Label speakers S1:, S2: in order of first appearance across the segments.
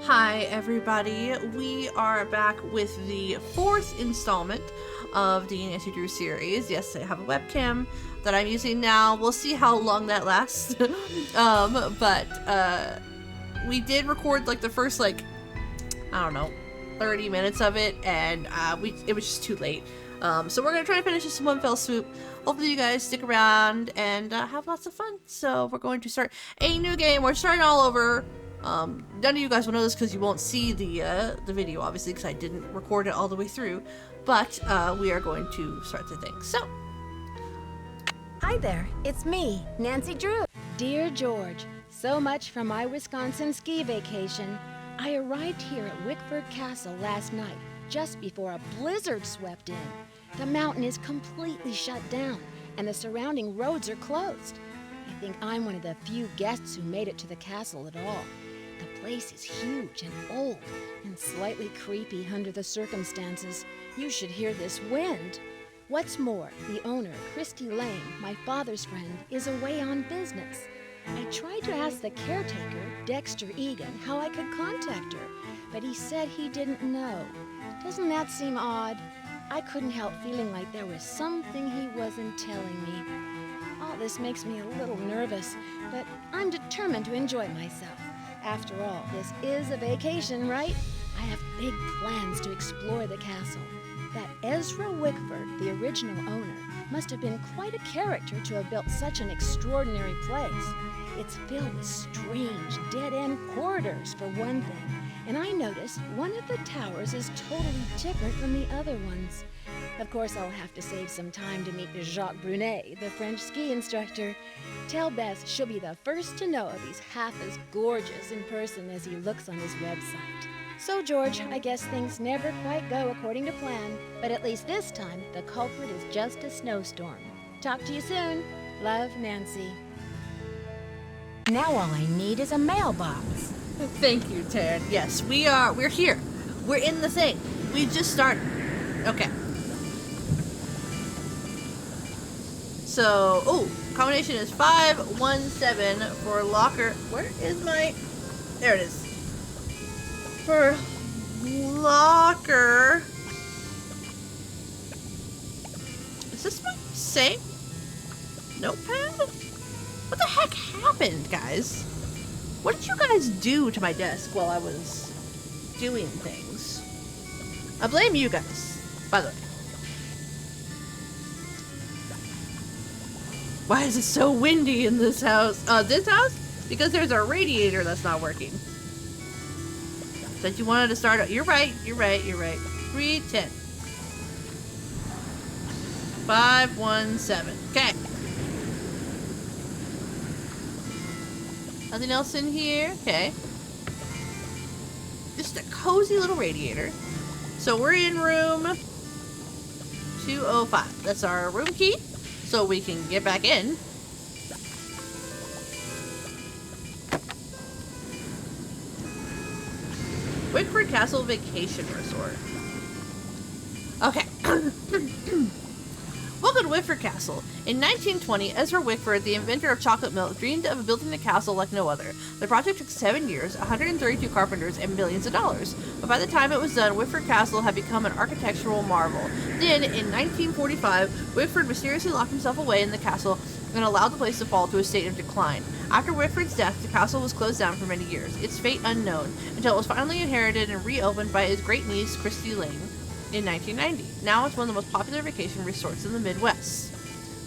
S1: Hi everybody, we are back with the fourth installment of the Nancy Drew series. Yes, I have a webcam that I'm using now. We'll see how long that lasts. But we did record like the first I don't know, 30 minutes of it, and it was just too late. So we're gonna try to finish this in one fell swoop. Hopefully you guys stick around and have lots of fun. So we're going to start a new game. We're starting all over. None of you guys will know this because you won't see the video, obviously, because I didn't record it all the way through. But we are going to start the thing. So,
S2: hi there, it's me, Nancy Drew. Dear George, so much for my Wisconsin ski vacation. I arrived here at Wickford Castle last night, just before a blizzard swept in. The mountain is completely shut down, and the surrounding roads are closed. I think I'm one of the few guests who made it to the castle at all. The place is huge and old and slightly creepy under the circumstances. You should hear this wind. What's more, the owner, Christy Lane, my father's friend, is away on business. I tried to ask the caretaker, Dexter Egan, how I could contact her, but he said he didn't know. Doesn't that seem odd? I couldn't help feeling like there was something he wasn't telling me. All this makes me a little nervous, but I'm determined to enjoy myself. After all, this is a vacation, right? I have big plans to explore the castle. That Ezra Wickford, the original owner, must have been quite a character to have built such an extraordinary place. It's filled with strange, dead-end corridors, for one thing. And I noticed one of the towers is totally different from the other ones. Of course, I'll have to save some time to meet Jacques Brunet, the French ski instructor. Tell Bess she'll be the first to know if he's half as gorgeous in person as he looks on his website. So, George, I guess things never quite go according to plan, but at least this time, the culprit is just a snowstorm. Talk to you soon. Love, Nancy. Now all I need is a mailbox.
S1: thank you, Taryn. Yes, we're here. We're in the thing. We just started. Okay. So, combination is 517 for locker. Where is my... There it is. For locker. Is this my same notepad? What the heck happened, guys? What did you guys do to my desk while I was doing things? I blame you guys, by the way. Why is it so windy in this house? This house? Because there's a radiator that's not working. Said you wanted to start. You're right. 310. 517. Okay. Nothing else in here. Okay. Just a cozy little radiator. So we're in room 205. That's our room key. So we can get back in. Wickford Castle Vacation Resort. Okay. Welcome to Wickford Castle. In 1920, Ezra Wickford, the inventor of chocolate milk, dreamed of building a castle like no other. The project took 7 years, 132 carpenters, and millions of dollars. But by the time it was done, Wickford Castle had become an architectural marvel. Then, in 1945, Wickford mysteriously locked himself away in the castle and allowed the place to fall to a state of decline. After Wickford's death, the castle was closed down for many years, its fate unknown, until it was finally inherited and reopened by his great niece, Christy Lane, in 1990. Now it's one of the most popular vacation resorts in the Midwest.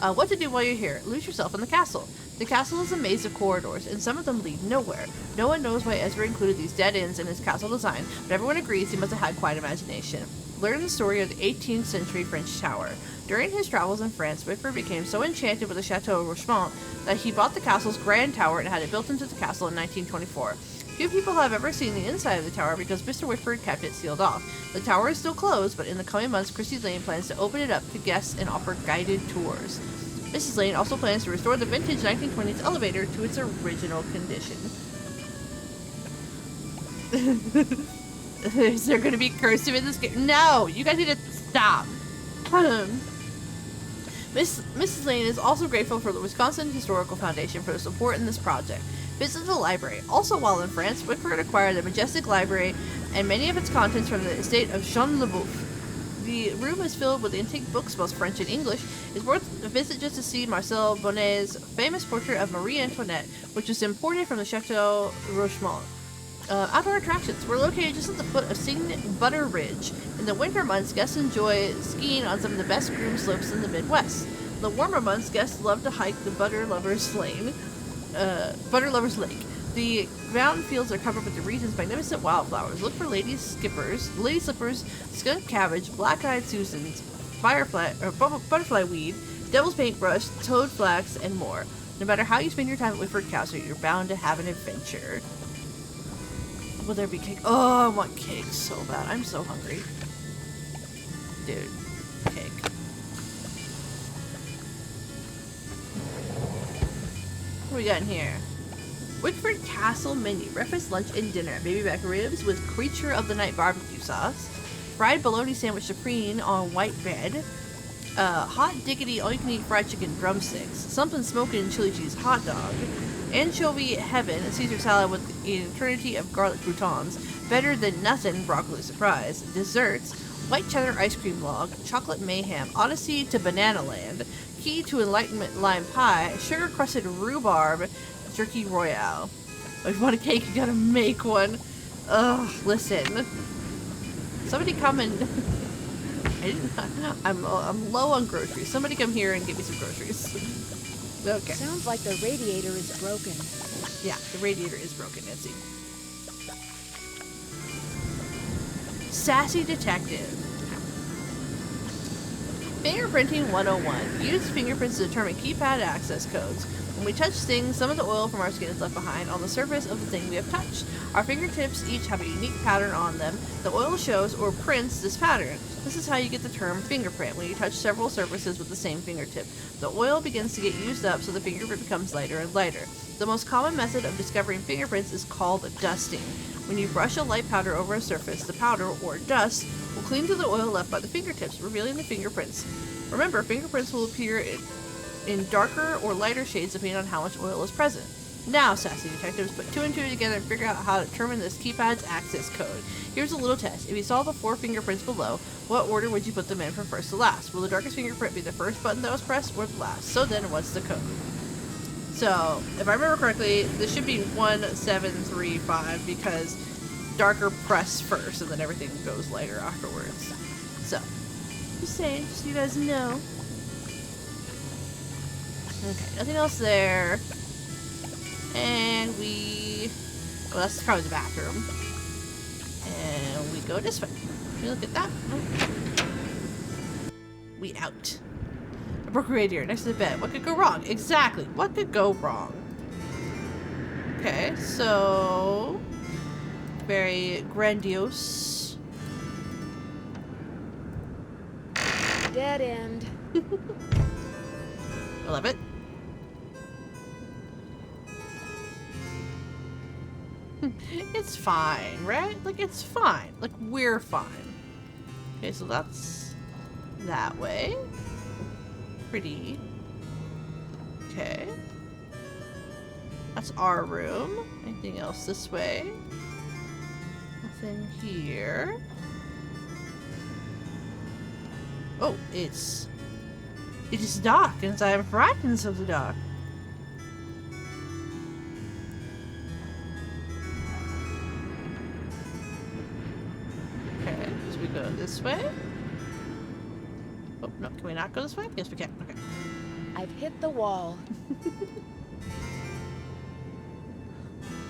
S1: What to do while you're here? Lose yourself in the castle. The castle is a maze of corridors, and some of them lead nowhere. No one knows why Ezra included these dead ends in his castle design, but everyone agrees he must have had quite imagination. Learn the story of the 18th century French tower. During his travels in France, Wickford became so enchanted with the Chateau Rochemont that he bought the castle's grand tower and had it built into the castle in 1924. Few people have ever seen the inside of the tower because Mr. Wickford kept it sealed off. The tower is still closed, but in the coming months, Christy Lane plans to open it up to guests and offer guided tours. Mrs. Lane also plans to restore the vintage 1920s elevator to its original condition. Is there going to be cursive in this game? No! You guys need to stop. Mrs. Lane is also grateful for the Wisconsin Historical Foundation for the support in this project. Visit the library. Also while in France, Wickford acquired the majestic library and many of its contents from the estate of Jean Leboeuf. The room is filled with antique books, both French and English. It's worth a visit just to see Marcel Bonnet's famous portrait of Marie Antoinette, which was imported from the Chateau Rochemont. Outdoor attractions. We're located just at the foot of Signet Butter Ridge. In the winter months, guests enjoy skiing on some of the best groomed slopes in the Midwest. In the warmer months, guests love to hike the Butter Lovers Lake. The mountain fields are covered with the region's magnificent wildflowers. Look for lady slippers, skunk cabbage, black-eyed Susans, butterfly weed, devil's paintbrush, toad flax, and more. No matter how you spend your time at Wickford Castle, you're bound to have an adventure. Will there be cake? Oh, I want cake so bad. I'm so hungry. Dude, cake. What we got in here? Wickford Castle menu. Breakfast, lunch, and dinner. Baby back ribs with creature of the night barbecue sauce. Fried bologna sandwich supreme on white bread. Hot diggity all-you-can-eat fried chicken drumsticks. Something smoking and chili cheese hot dog. Anchovy heaven, a Caesar salad with an eternity of garlic croutons. Better than nothing broccoli surprise. Desserts. White cheddar ice cream log. Chocolate mayhem. Odyssey to Banana Land. Key to enlightenment lime pie. Sugar crusted rhubarb. Jerky royale. If you want a cake, you gotta make one. Ugh, listen. Somebody come and... I'm low on groceries. Somebody come here and give me some groceries. Okay.
S2: Sounds like the radiator is broken.
S1: Yeah, the radiator is broken, Nancy. Sassy Detective. Fingerprinting 101. Use fingerprints to determine keypad access codes. When we touch things, some of the oil from our skin is left behind on the surface of the thing we have touched. Our fingertips each have a unique pattern on them. The oil shows or prints this pattern. This is how you get the term fingerprint, when you touch several surfaces with the same fingertip. The oil begins to get used up, so the fingerprint becomes lighter and lighter. The most common method of discovering fingerprints is called dusting. When you brush a light powder over a surface, the powder, or dust, will cling to the oil left by the fingertips, revealing the fingerprints. Remember, fingerprints will appear in darker or lighter shades depending on how much oil is present. Now, sassy detectives, put 2 and 2 together and figure out how to determine this keypad's access code. Here's a little test. If you saw the 4 fingerprints below, what order would you put them in from first to last? Will the darkest fingerprint be the first button that was pressed or the last? So then, what's the code? So, if I remember correctly, this should be 1735 because darker press first and then everything goes lighter afterwards. So, just saying, just so you guys know. Okay, nothing else there. And well, that's probably the bathroom. And we go this way. Can you look at that? We out. A broken radiator next to the bed. What could go wrong? Exactly. What could go wrong? Okay, so... very grandiose.
S2: Dead end.
S1: I love it. It's fine, right? Like, it's fine. Like, we're fine. Okay, so that's that way. Pretty. Okay. That's our room. Anything else this way? Nothing here. Oh, it is dark, and I am frightened of the dark. Okay, so we go this way. Oh, no, can we not go this way? Yes, we can. Okay.
S2: I've hit the wall.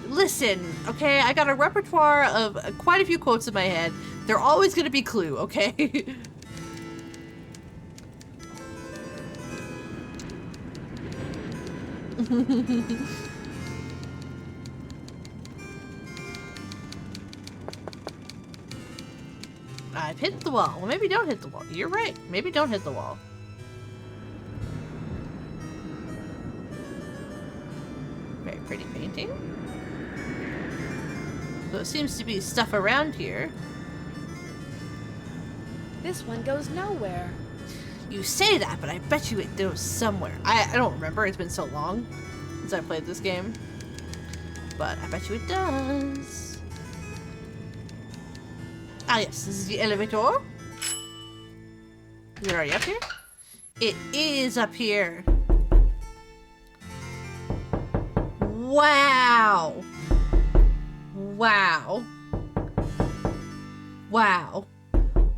S1: Listen, okay? I got a repertoire of quite a few quotes in my head. They're always going to be Clue, okay? I've hit the wall. Well, maybe don't hit the wall. You're right. Maybe don't hit the wall. Very pretty painting. So it seems to be stuff around here.
S2: This one goes nowhere.
S1: You say that, but I bet you it goes somewhere. I don't remember. It's been so long since I played this game. but I bet you it does. Ah, yes, this is the elevator. Is it already up here? It is up here. Wow. Wow. Wow.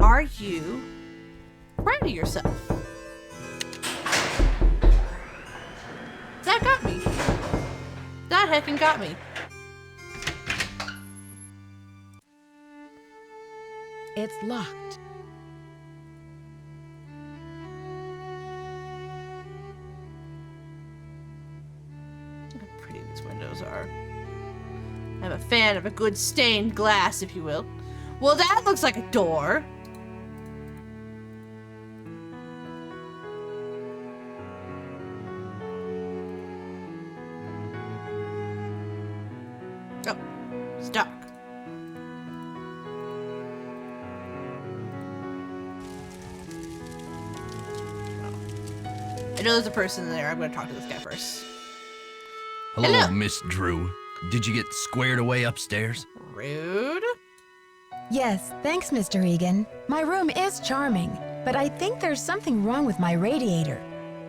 S1: Are you proud of yourself? That got me. That heckin' got me.
S2: It's locked.
S1: Look how pretty these windows are. I'm a fan of a good stained glass, if you will. Well, that looks like a door. Oh, it's dark. I know there's a person in there. I'm going to talk to this guy first.
S3: Hello,
S1: Hello.
S3: Miss Drew. Did you get squared away upstairs?
S1: Rude.
S2: Yes, thanks, Mr. Egan. My room is charming, but I think there's something wrong with my radiator.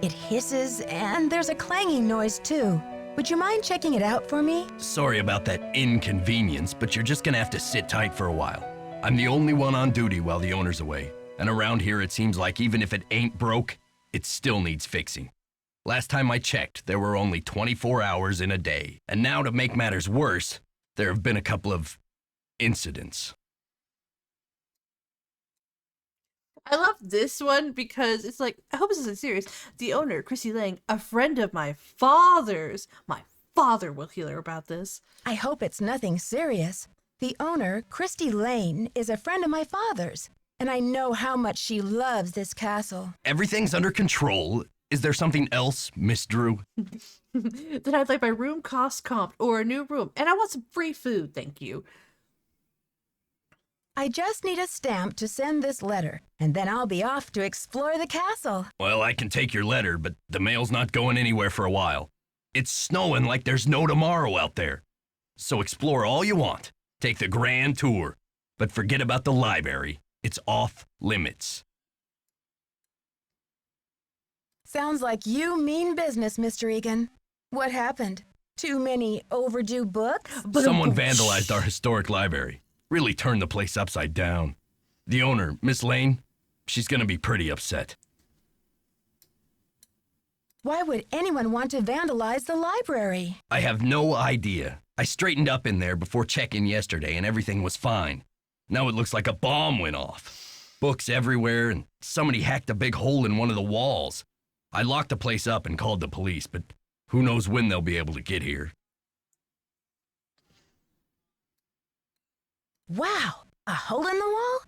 S2: It hisses, and there's a clanging noise, too. Would you mind checking it out for me?
S3: Sorry about that inconvenience, but you're just gonna have to sit tight for a while. I'm the only one on duty while the owner's away, and around here it seems like even if it ain't broke, it still needs fixing. Last time I checked, there were only 24 hours in a day, and now to make matters worse, there have been a couple of incidents.
S1: I love this one because it's like, I hope this isn't serious. The owner, Chrissy Lang, a friend of my father's. My father will hear about this.
S2: I hope it's nothing serious. The owner, Christy Lane, is a friend of my father's, and I know how much she loves this castle.
S3: Everything's under control. Is there something else, Miss Drew?
S1: Then I'd like my room cost comped or a new room. And I want some free food, thank you.
S2: I just need a stamp to send this letter, and then I'll be off to explore the castle.
S3: Well, I can take your letter, but the mail's not going anywhere for a while. It's snowing like there's no tomorrow out there. So explore all you want. Take the grand tour. But forget about the library. It's off limits.
S2: Sounds like you mean business, Mr. Egan. What happened? Too many overdue books?
S3: Someone vandalized our historic library. Really turned the place upside down. The owner, Miss Lane, she's gonna be pretty upset.
S2: Why would anyone want to vandalize the library?
S3: I have no idea. I straightened up in there before check-in yesterday and everything was fine. Now it looks like a bomb went off. Books everywhere and somebody hacked a big hole in one of the walls. I locked the place up and called the police, but who knows when they'll be able to get here.
S2: Wow, a hole in the wall?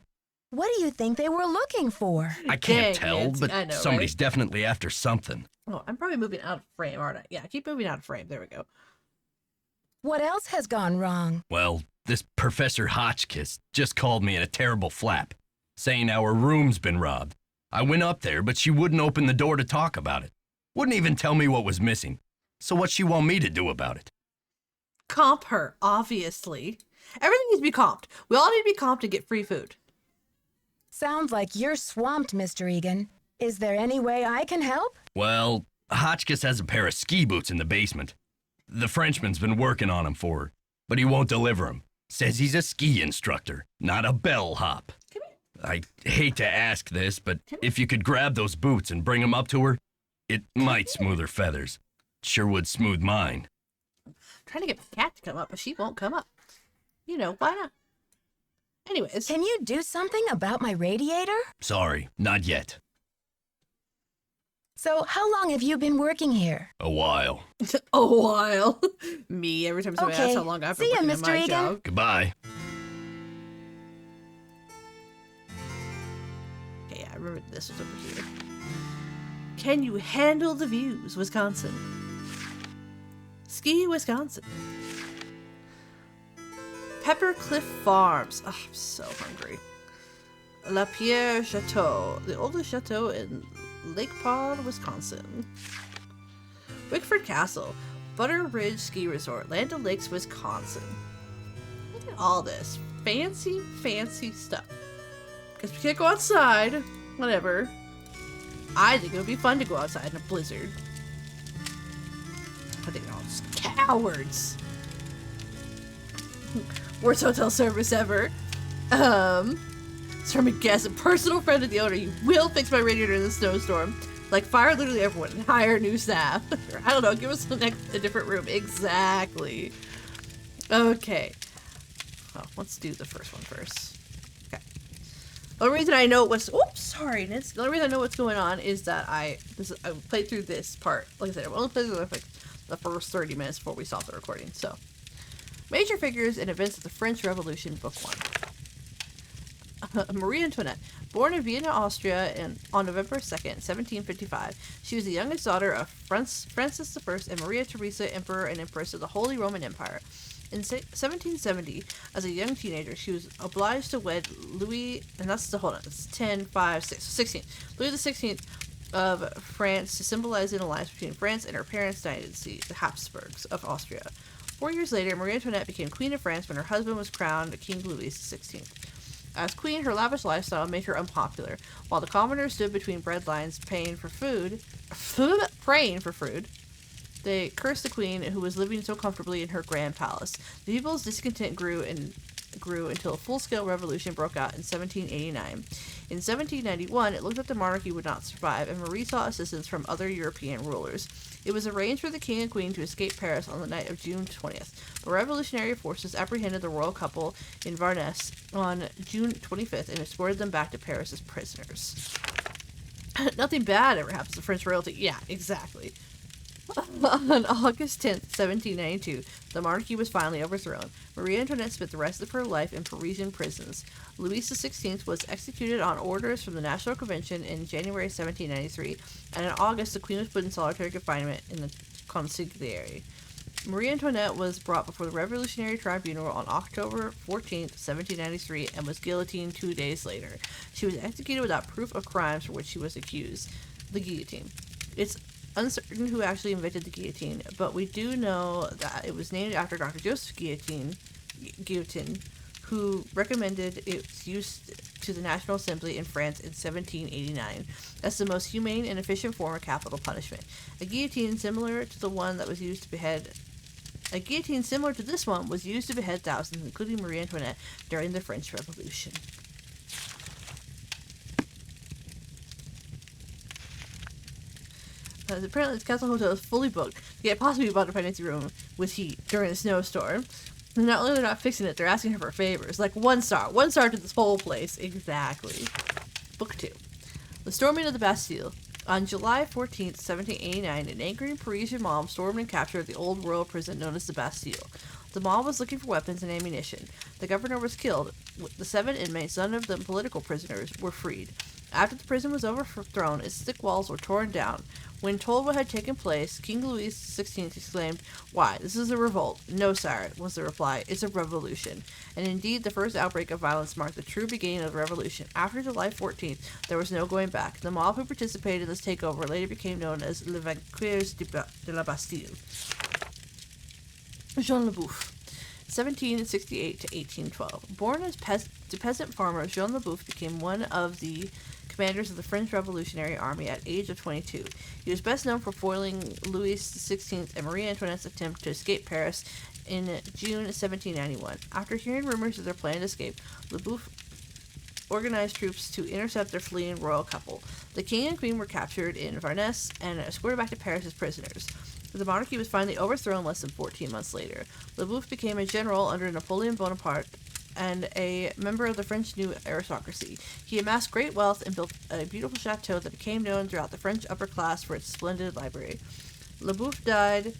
S2: What do you think they were looking for?
S3: I can't
S1: Dang,
S3: tell,
S1: Nancy,
S3: but
S1: I know,
S3: somebody's
S1: right?
S3: definitely after something.
S1: Oh, I'm probably moving out of frame, aren't I? Yeah, keep moving out of frame. There we go.
S2: What else has gone wrong?
S3: Well, this Professor Hotchkiss just called me in a terrible flap, saying our room's been robbed. I went up there, but she wouldn't open the door to talk about it. Wouldn't even tell me what was missing. So what's she want me to do about it?
S1: Comp her, obviously. Everything needs to be comped. We all need to be comped to get free food.
S2: Sounds like you're swamped, Mr. Egan. Is there any way I can help?
S3: Well, Hotchkiss has a pair of ski boots in the basement. The Frenchman's been working on 'em for her, but he won't deliver 'em. Says he's a ski instructor, not a bellhop. I hate to ask this, but if you could grab those boots and bring 'em up to her, it might smooth her feathers. Sure would smooth mine.
S1: I'm trying to get my cat to come up, but she won't come up. You know, why not? Anyways.
S2: Can you do something about my radiator?
S3: Sorry, not yet.
S2: So, how long have you been working here?
S3: A while.
S1: A while. Me, every time somebody asks
S2: Okay.
S1: how long I've been
S2: See ya,
S1: working at
S2: Mr.
S1: my
S2: Egan.
S1: job.
S3: Goodbye.
S1: Okay, yeah, I remember this was over here. Can you handle the views, Wisconsin? Ski, Wisconsin. Pepper Cliff Farms. Oh, I'm so hungry. La Pierre Chateau, the oldest chateau in Lake Pod, Wisconsin. Wickford Castle. Butter Ridge Ski Resort, Land O'Lakes, Wisconsin. Look at all this. Fancy, fancy stuff. Because we can't go outside. Whatever. I think it would be fun to go outside in a blizzard. I think they're all just cowards. Worst hotel service ever. It's from a guest, a personal friend of the owner. You will fix my radiator in the snowstorm. Like, fire literally everyone and hire new staff. I don't know, give us a different room. Exactly. Okay. Well, let's do the first one first. Okay. The only reason I know what's... Oops, sorry, Nitz. The only reason I know what's going on is that I played through this part. Like I said, I only played through like the first 30 minutes before we stopped the recording, so... Major figures and events of the French Revolution, Book 1. Marie Antoinette. Born in Vienna, Austria on November 2nd, 1755, she was the youngest daughter of Francis I and Maria Theresa, Emperor and Empress of the Holy Roman Empire. In 1770, as a young teenager, she was obliged to wed Louis, and that's the, hold on, it's 10, 5, 6, 16. Louis XVI of France to symbolize an alliance between France and her parents' dynasty, the Habsburgs of Austria. 4 years later, Marie Antoinette became Queen of France when her husband was crowned King Louis XVI. As queen, her lavish lifestyle made her unpopular. While the commoners stood between bread lines praying for food, they cursed the queen who was living so comfortably in her grand palace. The people's discontent grew until a full-scale revolution broke out in 1789. In 1791, it looked like the monarchy would not survive, and Marie sought assistance from other European rulers. It was arranged for the king and queen to escape Paris on the night of June 20th. The revolutionary forces apprehended the royal couple in Varnes on June 25th and escorted them back to Paris as prisoners. Nothing bad ever happens to French royalty. Yeah, exactly. On August 10th, 1792, the monarchy was finally overthrown. Marie Antoinette spent the rest of her life in Parisian prisons. Louis XVI was executed on orders from the National Convention in January 1793, and in August the Queen was put in solitary confinement in the Conciliary. Marie Antoinette was brought before the Revolutionary Tribunal on October 14th, 1793, and was guillotined 2 days later. She was executed without proof of crimes for which she was accused. The guillotine. It's uncertain who actually invented the guillotine, but we do know that it was named after Dr. Joseph Guillotin, who recommended its use to the National Assembly in France in 1789 as the most humane and efficient form of capital punishment. A guillotine similar to this one was used to behead thousands, including Marie Antoinette, during the French Revolution. Apparently, this castle hotel is fully booked. You can't possibly bought a fancy room with heat during a snowstorm. And not only are they not fixing it, they're asking her for favors. Like 1 star. 1 star to this whole place. Exactly. Book 2. The Storming of the Bastille. On July 14th, 1789, an angry Parisian mob stormed and captured the old royal prison known as the Bastille. The mob was looking for weapons and ammunition. The governor was killed. The 7 inmates, none of them political prisoners, were freed. After the prison was overthrown, its thick walls were torn down. When told what had taken place, King Louis XVI exclaimed, "Why, this is a revolt." "No, sire," was the reply. "It's a revolution." And indeed, the first outbreak of violence marked the true beginning of the revolution. After July 14th, there was no going back. The mob who participated in this takeover later became known as Les Vainqueurs de la Bastille. Jean Leboeuf. 1768 to 1812. Born as to peasant farmer, Jean Leboeuf became one of the commanders of the French Revolutionary Army at age of 22. He was best known for foiling Louis XVI and Marie Antoinette's attempt to escape Paris in June 1791. After hearing rumors of their planned escape, Leboeuf organized troops to intercept their fleeing royal couple. The king and queen were captured in Varnes and escorted back to Paris as prisoners. The monarchy was finally overthrown less than 14 months later. Leboeuf became a general under Napoleon Bonaparte and a member of the French new aristocracy. He amassed great wealth and built a beautiful chateau that became known throughout the French upper class for its splendid library. Leboeuf died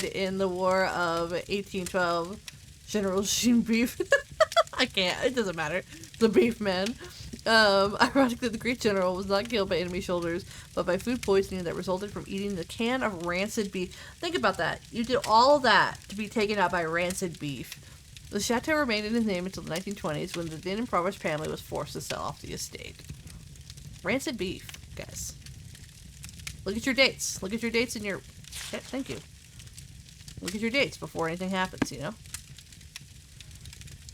S1: in the War of 1812. General Jean Beef. I can't. It doesn't matter. The beef man. Ironically, the Greek general was not killed by enemy soldiers, but by food poisoning that resulted from eating the can of rancid beef. Think about that. You did all of that to be taken out by rancid beef. The chateau remained in his name until the 1920s, when the then impoverished family was forced to sell off the estate. Rancid beef, guys. Look at your dates. Look at your dates in your... Yeah, thank you. Look at your dates before anything happens, you know?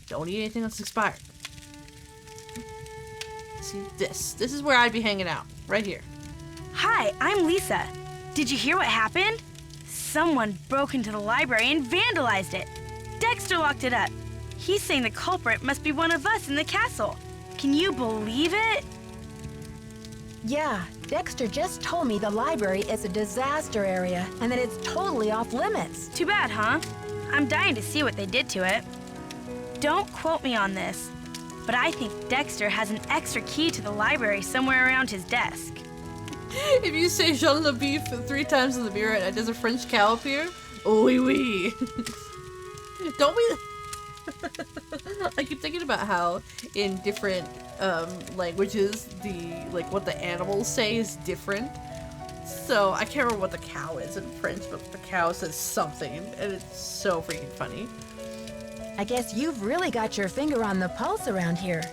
S1: Don't eat anything that's expired. See, this is where I'd be hanging out. Right here.
S4: Hi, I'm Lisa. Did you hear what happened? Someone broke into the library and vandalized it. Dexter locked it up. He's saying the culprit must be one of us in the castle. Can you believe it?
S2: Yeah, Dexter just told me the library is a disaster area and that it's totally off limits.
S4: Too bad, huh? I'm dying to see what they did to it. Don't quote me on this, but I think Dexter has an extra key to the library somewhere around his desk.
S1: If you say Jean Le Beef 3 times in the mirror and does a French cow appear, oui oui. Don't we? I keep thinking about how in different languages what the animals say is different. So I can't remember what the cow is in French, but the cow says something, and it's so freaking funny.
S2: I guess you've really got your finger on the pulse around here.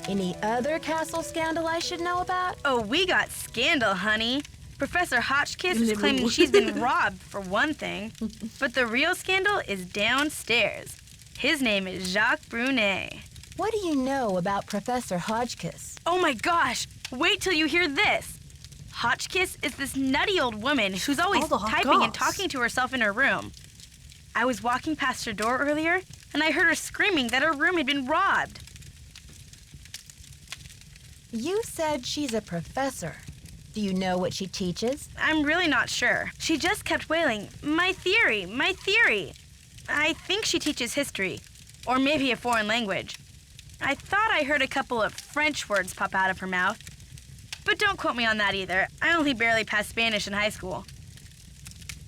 S2: Any other castle scandal I should know about?
S4: Oh, we got scandal, honey. Professor Hotchkiss is claiming she's been robbed, for one thing. But the real scandal is downstairs. His name is Jacques Brunet.
S2: What do you know about Professor Hotchkiss?
S4: Oh my gosh! Wait till you hear this! Hotchkiss is this nutty old woman who's always typing and talking to herself in her room. I was walking past her door earlier, and I heard her screaming that her room had been robbed.
S2: You said she's a professor. Do you know what she teaches?
S4: I'm really not sure. She just kept wailing, "My theory, my theory." I think she teaches history, or maybe a foreign language. I thought I heard a couple of French words pop out of her mouth. But don't quote me on that either. I only barely passed Spanish in high school.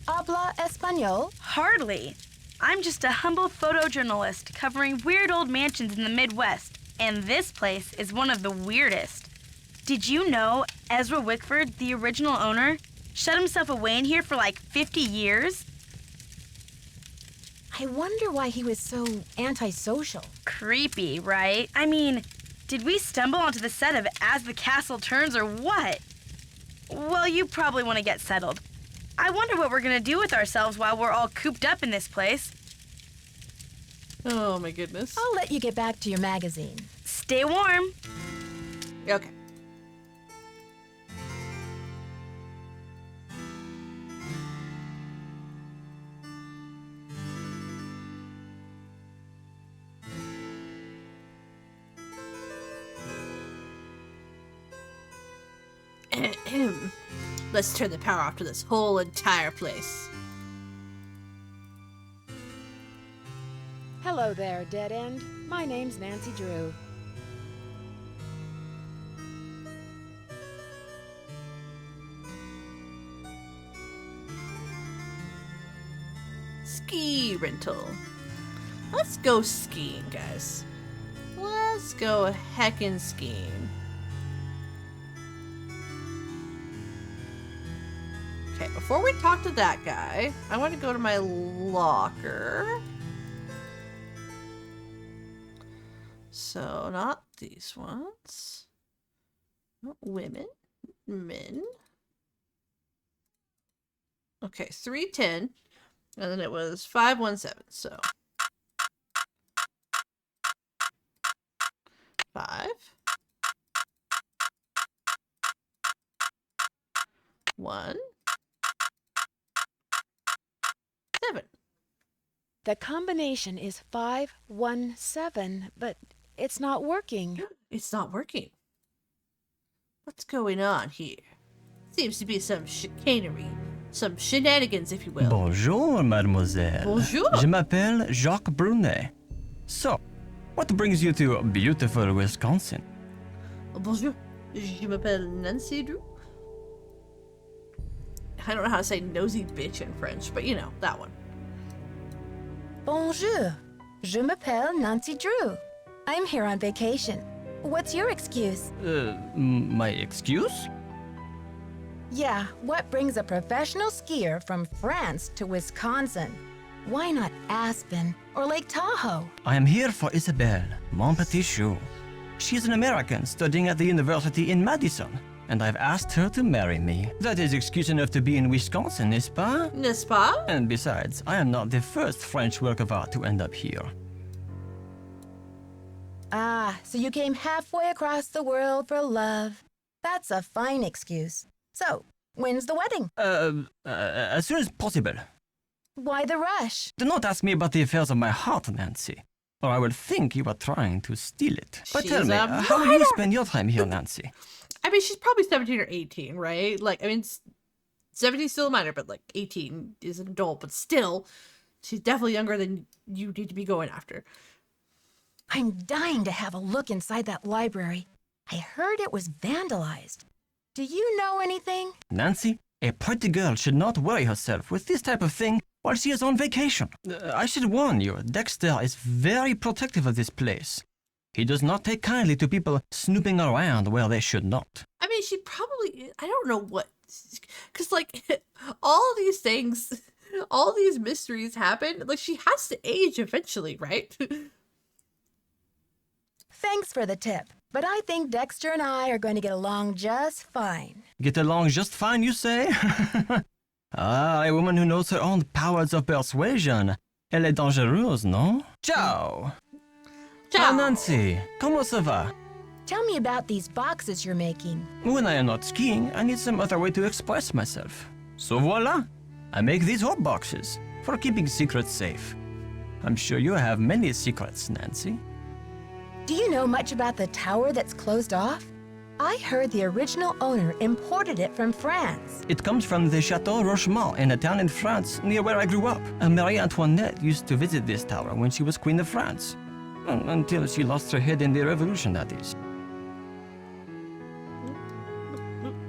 S2: Habla español?
S4: Hardly. I'm just a humble photojournalist covering weird old mansions in the Midwest, and this place is one of the weirdest. Did you know Ezra Wickford, the original owner, shut himself away in here for like 50 years?
S2: I wonder why he was so antisocial.
S4: Creepy, right? I mean, did we stumble onto the set of As the Castle Turns or what? Well, you probably want to get settled. I wonder what we're gonna do with ourselves while we're all cooped up in this place.
S1: Oh my goodness.
S2: I'll let you get back to your magazine.
S4: Stay warm.
S1: Okay. Let's turn the power off to this whole entire place.
S2: Hello there, Dead End. My name's Nancy Drew.
S1: Ski rental. Let's go skiing, guys. Let's go heckin' skiing. Okay, before we talk to that guy, I want to go to my locker. So, not these ones. Not women. Men. Okay, 310. And then it was 517, so. 5. 1. 7.
S2: The combination is 517, but it's not working.
S1: It's not working. What's going on here? Seems to be some chicanery. Some shenanigans, if you will.
S5: Bonjour, mademoiselle.
S1: Bonjour.
S5: Je m'appelle Jacques Brunet. So, what brings you to beautiful Wisconsin?
S1: Bonjour. Je m'appelle Nancy Drew. I don't know how to say nosy bitch in French, but you know, that one.
S2: Bonjour. Je m'appelle Nancy Drew. I'm here on vacation. What's your excuse?
S5: My excuse?
S2: Yeah, what brings a professional skier from France to Wisconsin? Why not Aspen or Lake Tahoe?
S5: I am here for Isabelle, mon petit chou. She is an American studying at the university in Madison. and I've asked her to marry me. That is excuse enough to be in Wisconsin, n'est-ce pas?
S1: N'est-ce pas?
S5: And besides, I am not the first French work of art to end up here.
S2: Ah, so you came halfway across the world for love. That's a fine excuse. So, when's the wedding?
S5: As soon as possible.
S2: Why the rush?
S5: Do not ask me about the affairs of my heart, Nancy, or I will think you are trying to steal it. But tell
S1: She's
S5: me,
S1: a
S5: how will you spend your time here, Nancy?
S1: I mean, she's probably 17 or 18, right? Like, I mean, 17 is still a minor, but like 18 is an adult, but still, she's definitely younger than you need to be going after.
S2: I'm dying to have a look inside that library. I heard it was vandalized. Do you know anything?
S5: Nancy, a pretty girl should not worry herself with this type of thing while she is on vacation. I should warn you, Dexter is very protective of this place. He does not take kindly to people snooping around where they should not.
S1: I mean, she probably, I don't know what, because like, all these things, all these mysteries happen, like, she has to age eventually, right?
S2: Thanks for the tip, but I think Dexter and I are going to get along just fine.
S5: Get along just fine, you say? Ah, a woman who knows her own powers of persuasion. Elle est dangereuse, non? Ciao!
S1: Ciao.
S5: Nancy, comment ça va?
S2: Tell me about these boxes you're making.
S5: When I am not skiing, I need some other way to express myself. So voila! I make these hot boxes for keeping secrets safe. I'm sure you have many secrets, Nancy.
S2: Do you know much about the tower that's closed off? I heard the original owner imported it from France.
S5: It comes from the Chateau Rochemont in a town in France near where I grew up. And Marie Antoinette used to visit this tower when she was Queen of France. Until she lost her head in the Revolution, that is.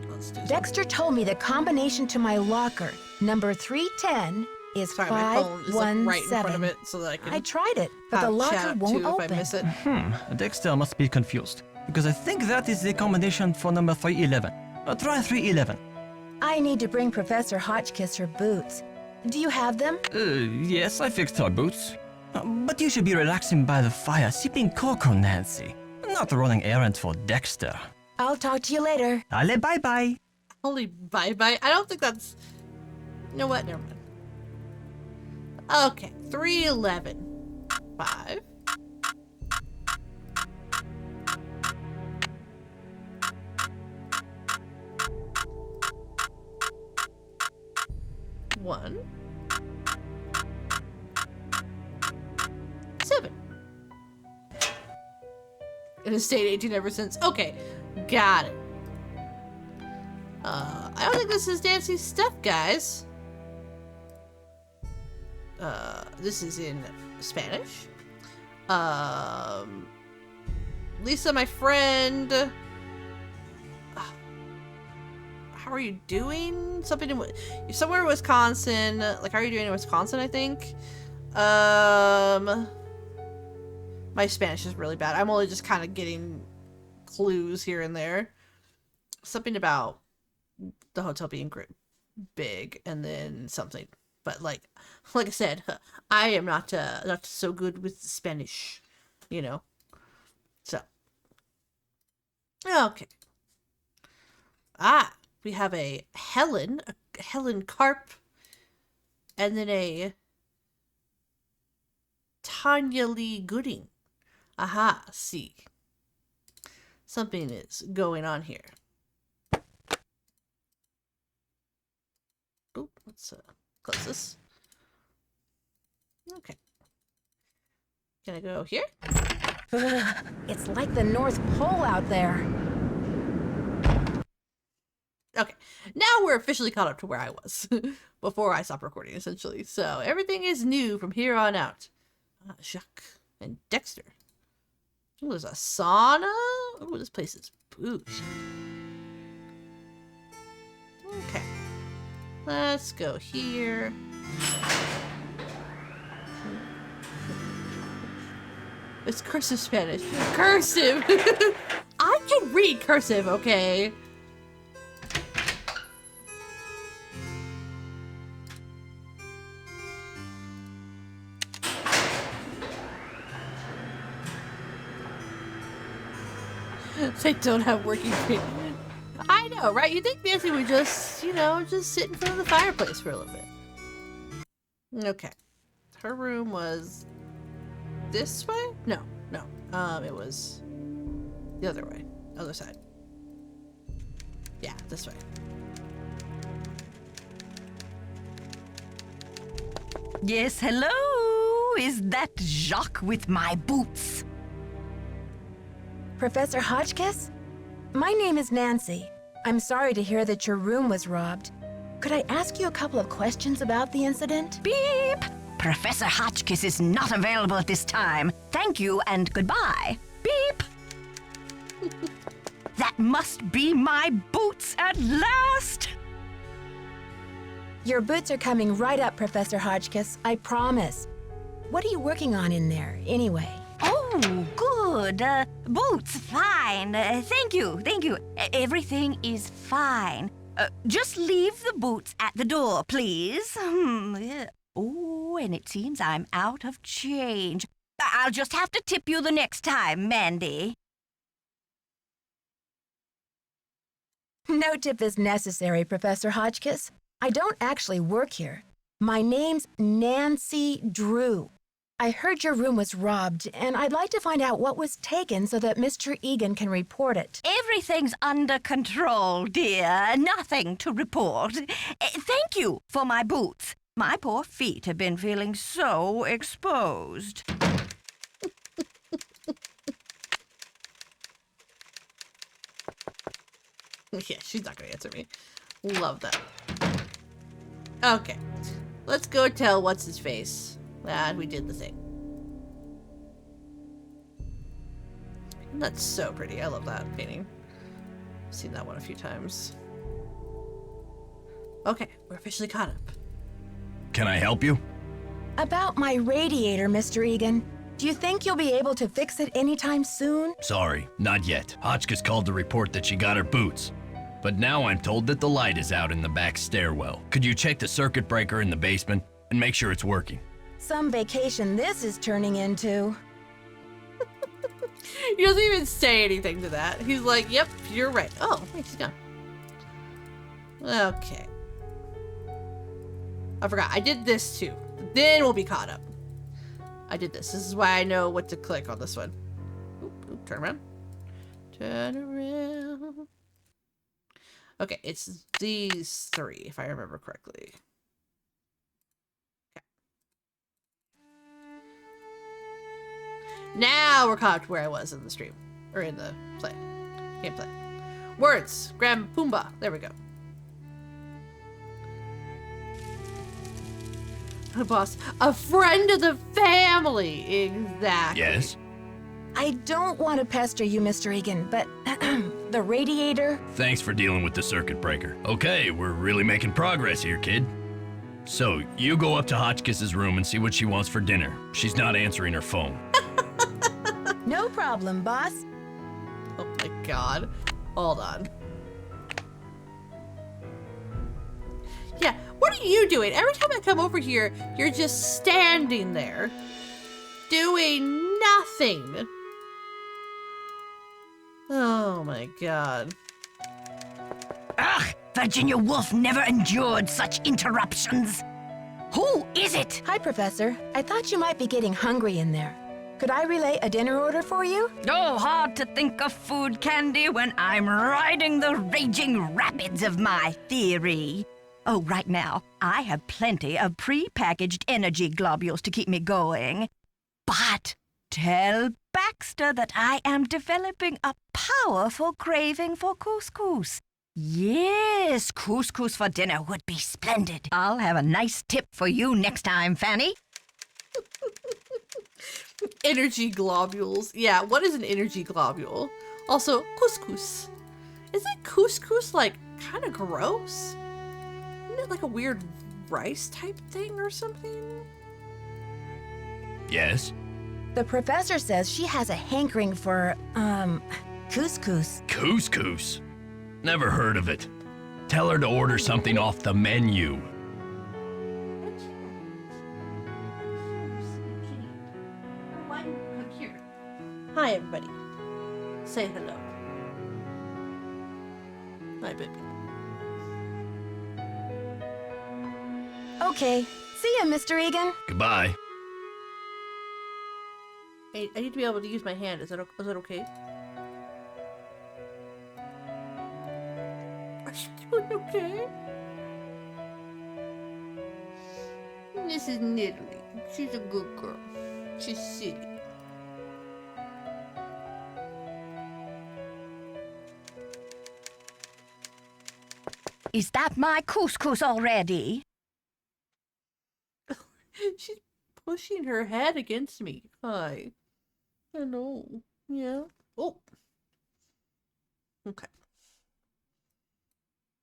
S1: Let's do
S2: Dexter told me the combination to my locker, number 310, is
S1: Sorry, my phone is like right in front of
S2: 517.
S1: it so that I can
S2: I tried it, but the
S1: have
S2: locker
S1: chat
S2: won't
S1: too if I
S2: open.
S1: miss it.
S5: Dexter must be confused, because I think that is the combination for number 311. Try 311.
S2: I need to bring Professor Hotchkiss her boots. Do you have them?
S5: Yes, I fixed her boots. But you should be relaxing by the fire, sipping cocoa, Nancy. Not running errands for Dexter.
S2: I'll talk to you later.
S5: Allez, bye-bye.
S1: Only bye-bye. I don't think that's... You know what? Never mind. Okay, 311. 5. One. 7. It has stayed 18 ever since. Okay, got it. I don't think this is Nancy's stuff, guys. This is in Spanish. Lisa, my friend. How are you doing? Something in you're somewhere in Wisconsin. Like, how are you doing in Wisconsin? I think. My Spanish is really bad. I'm only just kind of getting clues here and there. Something about the hotel being big, and then something. But like I said, I am not so good with Spanish, you know. So, okay. We have a Helen Carp, and then a Tanya Lee Gooding. Aha, see. Something is going on here. Oh, let's close this. Okay. Can I go here?
S2: It's like the North Pole out there.
S1: Okay. Now we're officially caught up to where I was before I stopped recording, essentially. So everything is new from here on out. Jacques and Dexter. Ooh, there's a sauna. Ooh, this place is booze. Okay. Let's go here. It's cursive Spanish. Cursive! I can read cursive, okay? They don't have working feet. I know, right? You'd think Nancy would just, just sit in front of the fireplace for a little bit. Okay. Her room was this way? No. It was the other way. Other side. Yeah, this way.
S6: Yes, hello? Is that Jacques with my boots?
S2: Professor Hotchkiss? My name is Nancy. I'm sorry to hear that your room was robbed. Could I ask you a couple of questions about the incident?
S6: Beep! Professor Hotchkiss is not available at this time. Thank you and goodbye. Beep! That must be my boots at last!
S2: Your boots are coming right up, Professor Hotchkiss. I promise. What are you working on in there, anyway?
S6: Oh, good. Boots, fine. Thank you. Everything is fine. Just leave the boots at the door, please. Yeah. Oh, and it seems I'm out of change. I'll just have to tip you the next time, Mandy.
S2: No tip is necessary, Professor Hotchkiss. I don't actually work here. My name's Nancy Drew. I heard your room was robbed, and I'd like to find out what was taken so that Mr. Egan can report it.
S6: Everything's under control, dear. Nothing to report. Thank you for my boots. My poor feet have been feeling so exposed.
S1: Yeah, she's not gonna answer me. Love that. Okay. Let's go tell what's-his-face that we did the thing. That's so pretty. I love that painting. I've seen that one a few times. Okay, we're officially caught up.
S3: Can I help you?
S2: About my radiator, Mr. Egan. Do you think you'll be able to fix it anytime soon?
S3: Sorry, not yet. Hotchkiss called to report that she got her boots. But now I'm told that the light is out in the back stairwell. Could you check the circuit breaker in the basement and make sure it's working?
S2: Some vacation this is turning into.
S1: He doesn't even say anything to that. He's like, yep, you're right. Oh, wait, she's gone. Okay. I forgot. I did this too. Then we'll be caught up. I did this. This is why I know what to click on this one. Oop, turn around. Turn around. Okay, it's these three, if I remember correctly. Okay. Now we're caught up to where I was in the stream. Or in the play. Gameplay. Words. Grand Pumbaa. There we go. Boss. A friend of the family. Exactly.
S3: Yes?
S2: I don't want to pester you, Mr. Egan, but the radiator.
S3: Thanks for dealing with the circuit breaker. Okay, we're really making progress here, kid. So, you go up to Hotchkiss's room and see what she wants for dinner. She's not answering her phone.
S2: No problem, boss.
S1: Oh my god. Hold on. Yeah, what are you doing? Every time I come over here, you're just standing there. Doing nothing. Oh my god.
S6: Ugh! Virginia Woolf never endured such interruptions. Who is it?
S2: Hi, Professor. I thought you might be getting hungry in there. Could I relay a dinner order for you?
S6: Oh, hard to think of food candy when I'm riding the raging rapids of my theory. Oh, right now, I have plenty of pre-packaged energy globules to keep me going. But tell Baxter that I am developing a powerful craving for couscous. Yes, couscous for dinner would be splendid. I'll have a nice tip for you next time, Fanny.
S1: Energy globules. Yeah, what is an energy globule? Also, couscous. Isn't couscous like kind of gross? Isn't it like a weird rice type thing or something?
S3: Yes?
S2: The professor says she has a hankering for, couscous.
S3: Couscous? Never heard of it. Tell her to order something off the menu.
S1: Hi, everybody. Say hello. Bye, baby.
S2: Okay. See ya, Mr. Egan.
S3: Goodbye.
S1: Hey, I need to be able to use my hand. Is that okay? Are you doing okay? This is Natalie. She's a good girl. She's silly.
S6: Is that my couscous already?
S1: She's pushing her head against me. Hi. Hello. Yeah. Oh. Okay.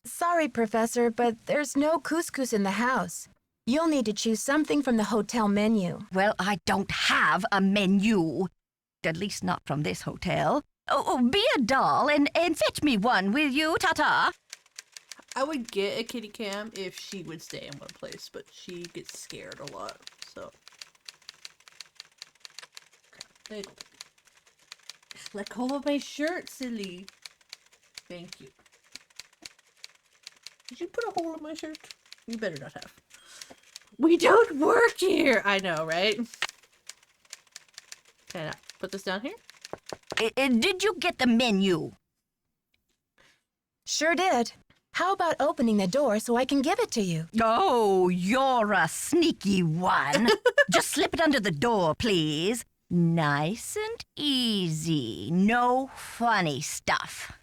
S2: Sorry, Professor, but there's no couscous in the house. You'll need to choose something from the hotel menu.
S6: Well, I don't have a menu. At least not from this hotel. Oh, be a doll and fetch me one, will you, Tata?
S1: I would get a kitty cam if she would stay in one place, but she gets scared a lot, so. Okay, there you go. Let go of my shirt, silly. Thank you. Did you put a hole in my shirt? You better not have. We don't work here! I know, right? Can I put this down here?
S6: Did you get the menu?
S2: Sure did. How about opening the door so I can give it to you?
S6: Oh, you're a sneaky one. Just slip it under the door, please. Nice and easy. No funny stuff.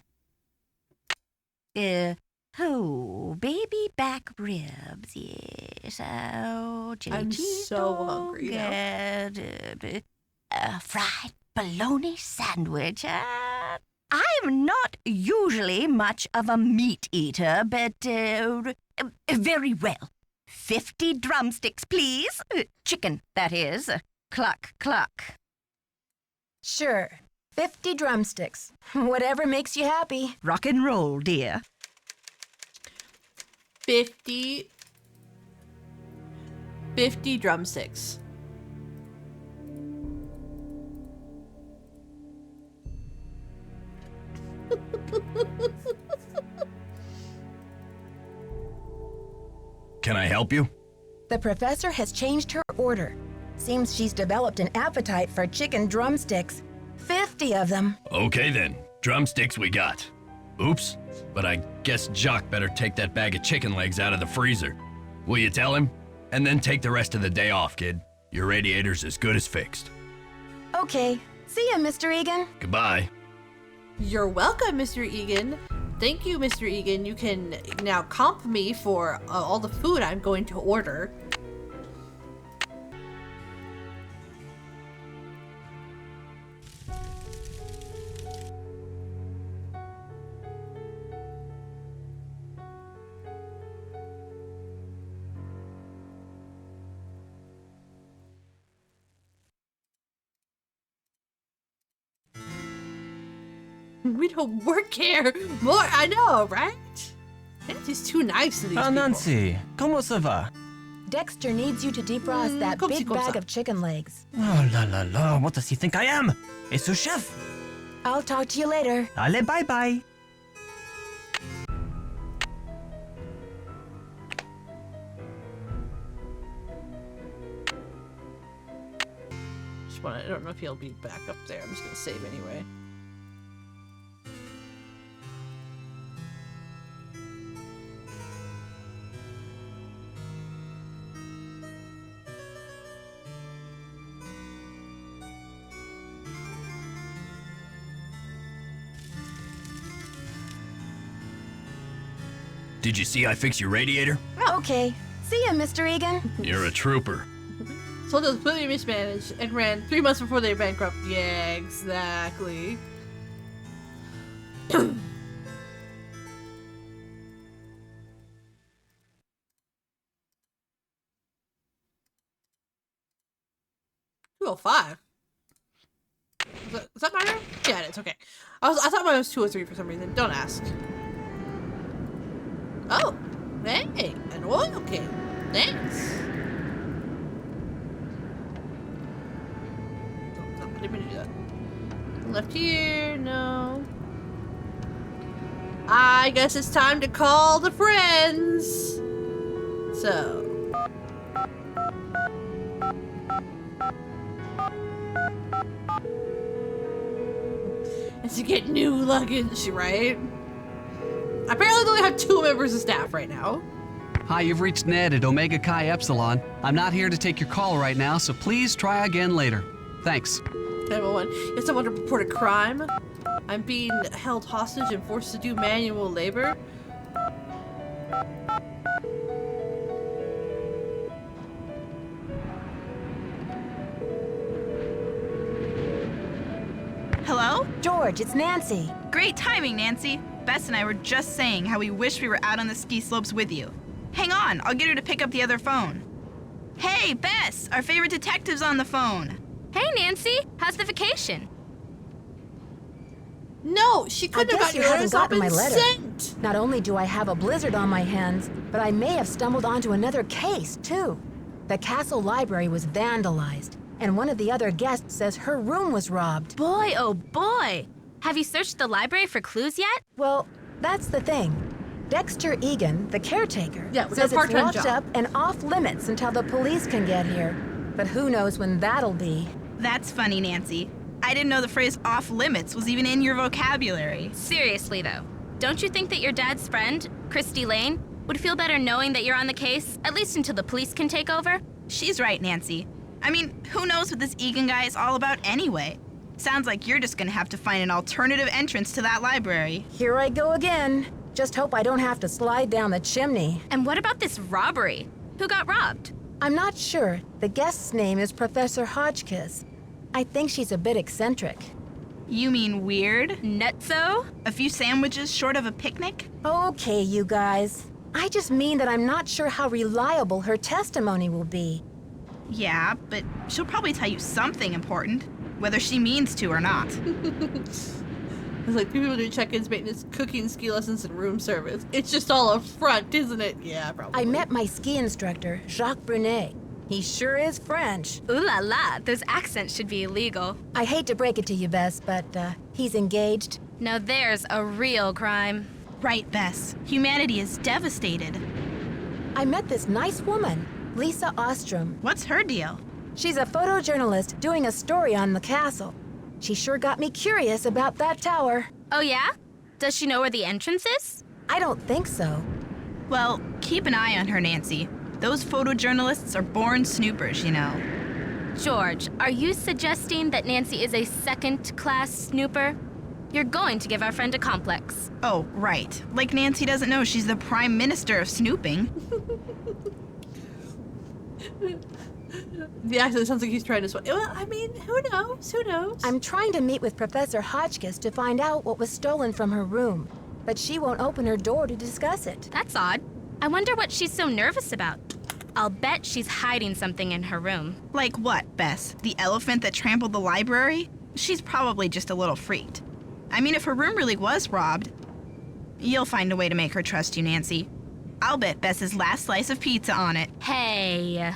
S6: Oh, baby back ribs, yes. Oh, chili
S1: I'm
S6: cheese
S1: so hungry now.
S6: dog, fried bologna sandwich. I'm not usually much of a meat eater, but very well. 50 drumsticks, please. Chicken, that is. Cluck, cluck.
S2: Sure. 50 drumsticks. Whatever makes you happy.
S6: Rock and roll, dear.
S1: 50 drumsticks.
S3: Can I help you?
S2: The professor has changed her order. Seems she's developed an appetite for chicken drumsticks. 50 of them.
S3: Okay then. Drumsticks we got. Oops. But I guess Jock better take that bag of chicken legs out of the freezer. Will you tell him? And then take the rest of the day off, kid. Your radiator's as good as fixed.
S2: Okay. See ya, Mr. Egan.
S3: Goodbye.
S1: You're welcome, Mr. Egan. Thank you, Mr. Egan. You can now comp me for all the food I'm going to order. We don't work here. More, I know, right? Nancy's too nice to these people.
S5: Nancy, comment ça va?
S2: Dexter needs you to defrost that
S1: comme ci,
S2: big
S1: comme
S2: bag
S1: ça.
S2: of chicken legs.
S5: Oh la la la, what does he think I am? A sous chef?
S2: I'll talk to you later.
S5: Allez, bye bye.
S1: I don't know if he'll be back up there. I'm just gonna save anyway.
S3: Did you see I fixed your radiator?
S2: Okay. See ya, Mr. Egan.
S3: You're a trooper.
S1: Sold was completely mismanaged and ran 3 months before they were bankrupt. Yeah, exactly. $205. Is that my room? Yeah, it is. Okay. I thought mine was 203 for some reason. Don't ask. Oh, hey, an oil can. Thanks. Oh, I didn't mean to do that. Left here, no. I guess it's time to call the friends. So. And to get new luggage, right? Apparently they only have 2 members of staff right now.
S7: Hi, you've reached Ned at Omega Chi Epsilon. I'm not here to take your call right now, so please try again later. Thanks.
S1: 911. If someone to report a crime, I'm being held hostage and forced to do manual labor.
S4: Hello?
S2: George, it's Nancy.
S4: Great timing, Nancy. Bess and I were just saying how we wish we were out on the ski slopes with you. Hang on, I'll get her to pick up the other phone. Hey, Bess, our favorite detective's on the phone.
S8: Hey, Nancy. How's the vacation?
S1: No, she couldn't have
S2: guess
S1: gotten
S2: you haven't
S1: yours.
S2: gotten
S1: I've
S2: my
S1: been
S2: letter.
S1: sent.
S2: Not only do I have a blizzard on my hands, but I may have stumbled onto another case, too. The castle library was vandalized, and one of the other guests says her room was robbed.
S8: Boy, oh boy. Have you searched the library for clues yet?
S2: Well, that's the thing. Dexter Egan, the caretaker,
S1: Yeah, with
S2: says
S1: a
S2: it's
S1: part-time
S2: locked
S1: job.
S2: up and off limits until the police can get here. But who knows when that'll be.
S4: That's funny, Nancy. I didn't know the phrase off limits was even in your vocabulary.
S8: Seriously, though. Don't you think that your dad's friend, Christy Lane, would feel better knowing that you're on the case, at least until the police can take over?
S4: She's right, Nancy. I mean, who knows what this Egan guy is all about anyway? Sounds like you're just gonna have to find an alternative entrance to that library.
S2: Here I go again. Just hope I don't have to slide down the chimney.
S8: And what about this robbery? Who got robbed?
S2: I'm not sure. The guest's name is Professor Hotchkiss. I think she's a bit eccentric.
S4: You mean weird?
S8: Nutso?
S4: A few sandwiches short of a picnic?
S2: Okay, you guys. I just mean that I'm not sure how reliable her testimony will be.
S4: Yeah, but she'll probably tell you something important, whether she means to or not.
S1: It's like people do check-ins, maintenance, cooking, ski lessons, and room service. It's just all a front, isn't it? Yeah, probably.
S2: I met my ski instructor, Jacques Brunet. He sure is French.
S8: Ooh la la, those accents should be illegal.
S2: I hate to break it to you, Bess, but he's engaged.
S8: Now there's a real crime.
S4: Right, Bess. Humanity is devastated.
S2: I met this nice woman, Lisa Ostrom.
S4: What's her deal?
S2: She's a photojournalist doing a story on the castle. She sure got me curious about that tower.
S8: Oh yeah? Does she know where the entrance is?
S2: I don't think so.
S4: Well, keep an eye on her, Nancy. Those photojournalists are born snoopers, you know.
S8: George, are you suggesting that Nancy is a second-class snooper? You're going to give our friend a complex.
S4: Oh, right. Like Nancy doesn't know she's the prime minister of snooping.
S1: The accent sounds like he's trying to swim. Well, I mean, who knows? Who knows?
S2: I'm trying to meet with Professor Hotchkiss to find out what was stolen from her room, but she won't open her door to discuss it.
S8: That's odd. I wonder what she's so nervous about. I'll bet she's hiding something in her room.
S4: Like what, Bess? The elephant that trampled the library? She's probably just a little freaked. I mean, if her room really was robbed, you'll find a way to make her trust you, Nancy. I'll bet Bess's last slice of pizza on it.
S8: Hey.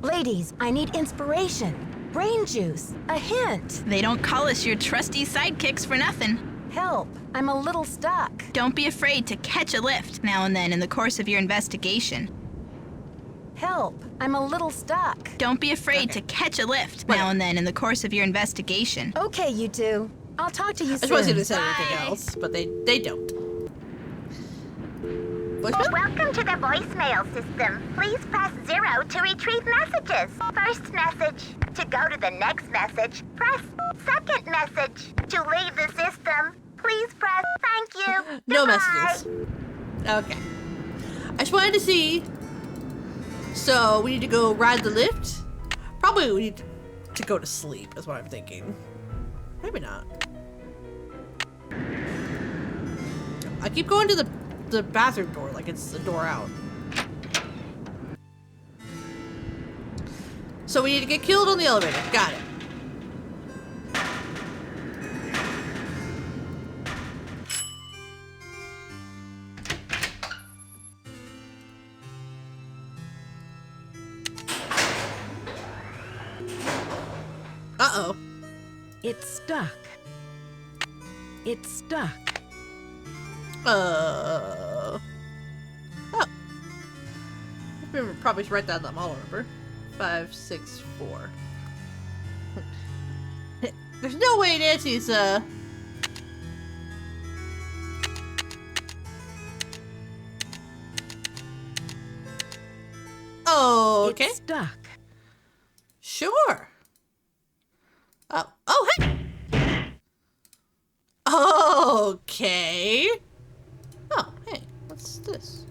S2: Ladies, I need inspiration, brain juice, a hint.
S4: They don't call us your trusty sidekicks for nothing.
S2: Help, I'm a little stuck.
S4: Don't be afraid to catch a lift now and then in the course of your investigation.
S2: Help, I'm a little stuck.
S4: Don't be afraid to catch a lift now and then in the course of your investigation.
S2: Okay, you two. I'll talk to you
S1: I
S2: soon.
S1: just want to see if they said anything
S8: Bye.
S1: else, but they don't. Voicemail?
S9: Welcome to the voicemail system. Please press 0 to retrieve messages. First message. To go to the next message, press second message. To leave the system, please press thank you.
S1: No
S9: Goodbye.
S1: messages. Okay. I just wanted to see. So we need to go ride the lift. Probably we need to go to sleep, is what I'm thinking. Maybe not. I keep going to the bathroom door like it's the door out. So we need to get killed on the elevator. Got it. Uh-oh.
S2: It's stuck. It's stuck.
S1: Oh. Probably should write down that model number. 564. There's no way Nancy's, Oh, okay.
S2: It's stuck.
S1: Sure. Oh, hey! Okay. Oh, hey, what's this?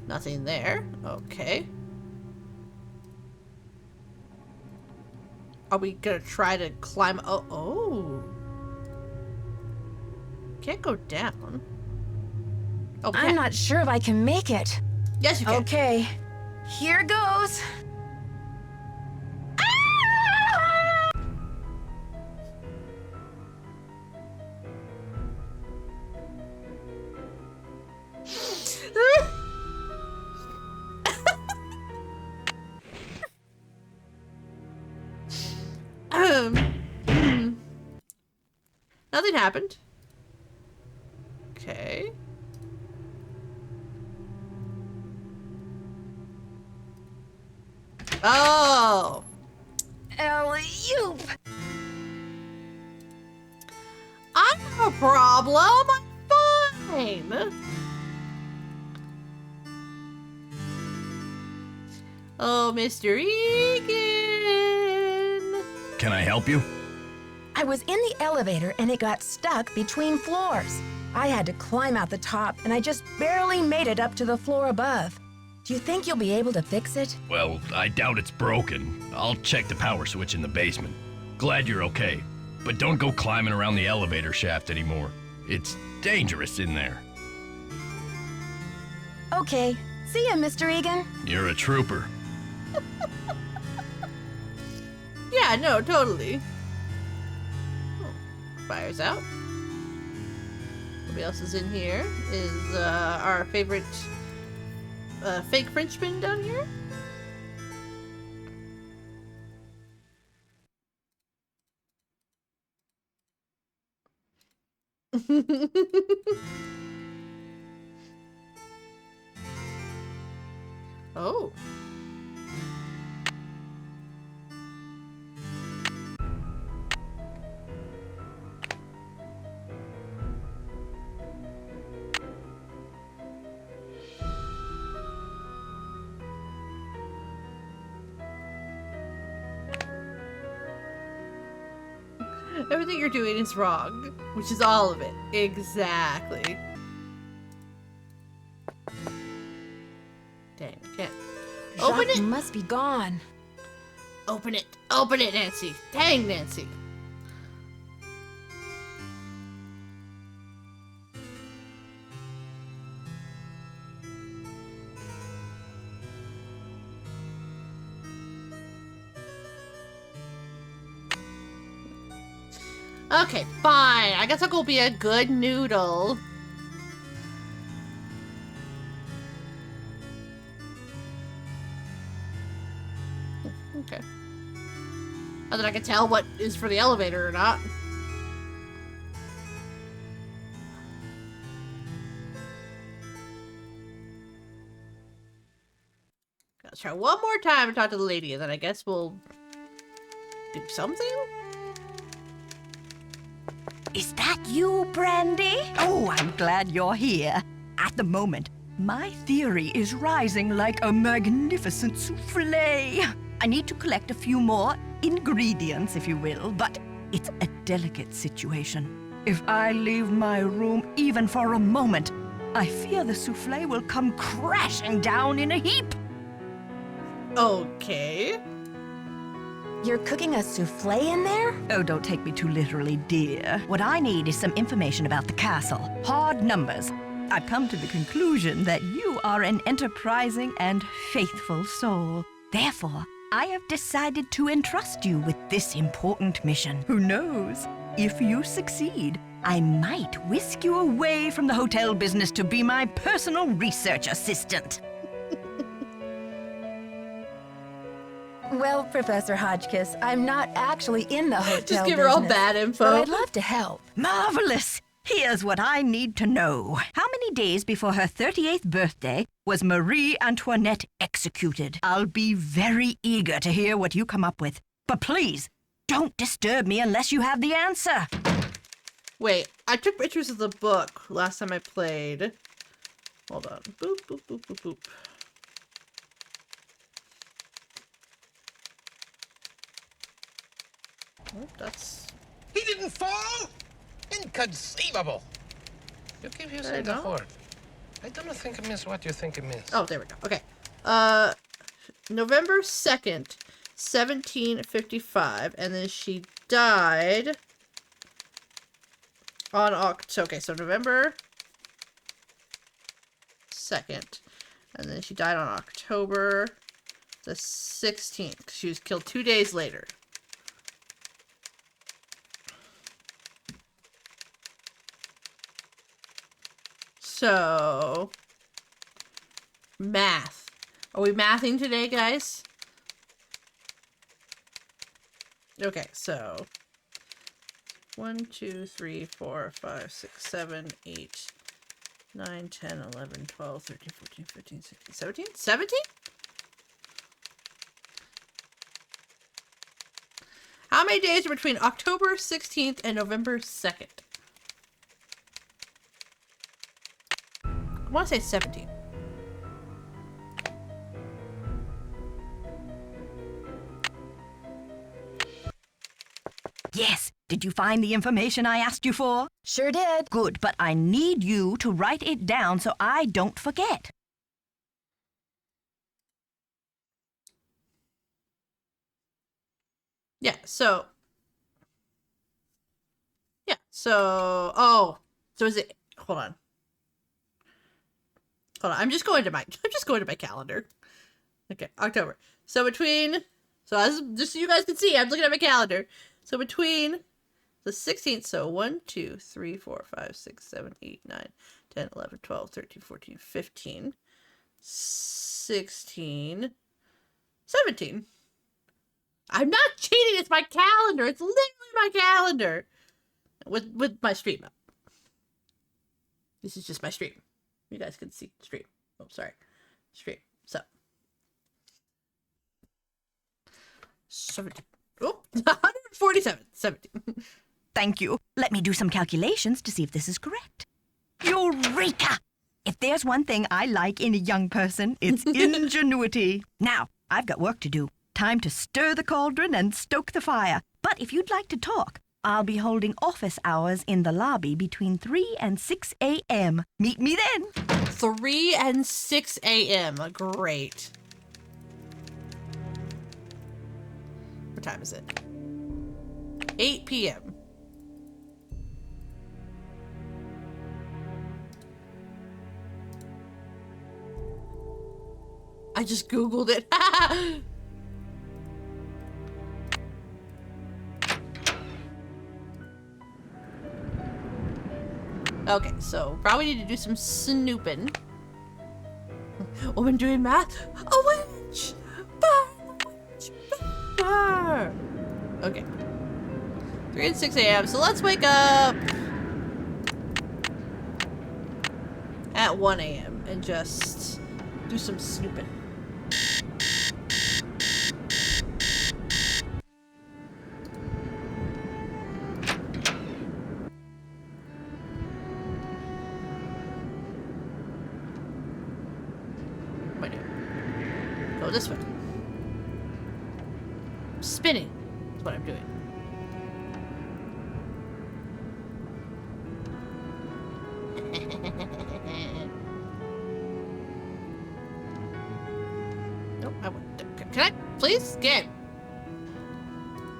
S1: Nothing there. Okay. Are we gonna try to climb? Oh. Can't go down. Oh,
S2: I'm not sure if I can make it.
S1: Yes, you can.
S2: Okay, here goes.
S1: Nothing happened. Okay. Oh.
S2: Alley-oop.
S1: I have a problem. I'm fine. Oh, Mr. Egan.
S3: Can I help you?
S2: I was in the elevator and it got stuck between floors. I had to climb out the top and I just barely made it up to the floor above. Do you think you'll be able to fix it?
S3: Well, I doubt it's broken. I'll check the power switch in the basement. Glad you're okay. But don't go climbing around the elevator shaft anymore. It's dangerous in there.
S2: Okay. See ya, Mr. Egan.
S3: You're a trooper.
S1: Yeah, no, totally. Fire's out. Nobody else is in here. Is our favorite fake Frenchman down here? Oh. Everything you're doing is wrong, which is all of it. Exactly. Dang, can't. Open
S2: Jacques
S1: it!
S2: must be gone.
S1: Open it! Open it, Nancy! Dang, Nancy! Okay, fine. I guess I'll go be a good noodle. Okay. Not that I can tell what is for the elevator or not. Let's try one more time and talk to the lady, and then I guess we'll do something?
S6: Is that you, Brandy? Oh, I'm glad you're here. At the moment, my theory is rising like a magnificent souffle. I need to collect a few more ingredients, if you will, but it's a delicate situation. If I leave my room even for a moment, I fear the souffle will come crashing down in a heap.
S1: Okay.
S2: You're cooking a souffle in there?
S6: Oh, don't take me too literally, dear. What I need is some information about the castle. Hard numbers. I've come to the conclusion that you are an enterprising and faithful soul. Therefore, I have decided to entrust you with this important mission. Who knows? If you succeed, I might whisk you away from the hotel business to be my personal research assistant.
S2: Well, Professor Hotchkiss, I'm not actually in the hotel
S1: Just give her all
S2: business,
S1: bad info.
S2: but I'd love to help.
S6: Marvelous! Here's what I need to know. How many days before her 38th birthday was Marie Antoinette executed. I'll be very eager to hear what you come up with. But please, don't disturb me unless you have the answer.
S1: Wait, I took pictures of the book last time I played. Hold on. Boop, boop, boop, boop, boop. Oh, that's...
S10: He didn't fall? Inconceivable. You keep using the word. I don't think it means what you think it means.
S1: Oh, there we go. Okay. November 2nd, 1755, and then she died on okay, so November 2nd, and then she died on October the 16th. She was killed 2 days later. So, math. Are we mathing today, guys? Okay, so 1, 2, 3, 4, 5, 6, 7, 8, 9, 10, 11, 12, 13, 14, 15, 16, 17? 17? How many days are between October 16th and November 2nd? I want to say 17.
S6: Yes. Did you find the information I asked you for?
S2: Sure did.
S6: Good, but I need you to write it down so I don't forget.
S1: Yeah, so... Yeah, so... Oh, so is it... Hold on. Hold on, I'm just going to my calendar. Okay, October. So between... So as just so you guys can see, I'm looking at my calendar. So between the 16th, so 1, 2, 3, 4, 5, 6, 7, 8, 9, 10, 11, 12, 13, 14, 15, 16, 17. I'm not cheating, it's my calendar. It's literally my calendar. With my stream up. This is just my stream. You guys can see stream. Oh, sorry. Stream. So. 17. Oh, 147. 17.
S6: Thank you. Let me do some calculations to see if this is correct. Eureka! If there's one thing I like in a young person, it's ingenuity. Now, I've got work to do. Time to stir the cauldron and stoke the fire. But if you'd like to talk, I'll be holding office hours in the lobby between 3 and 6 a.m. Meet me then.
S1: 3 and 6 a.m. Great. What time is it? 8 p.m. I just Googled it. Okay, so probably need to do some snooping. Woman doing math? A witch! Burn! Witch! Burn! Okay. 3 and 6 a.m. So let's wake up at 1 a.m. and just do some snooping. What am I doing? Go this way. Spinning is what I'm doing. Nope, I want. Can I please game?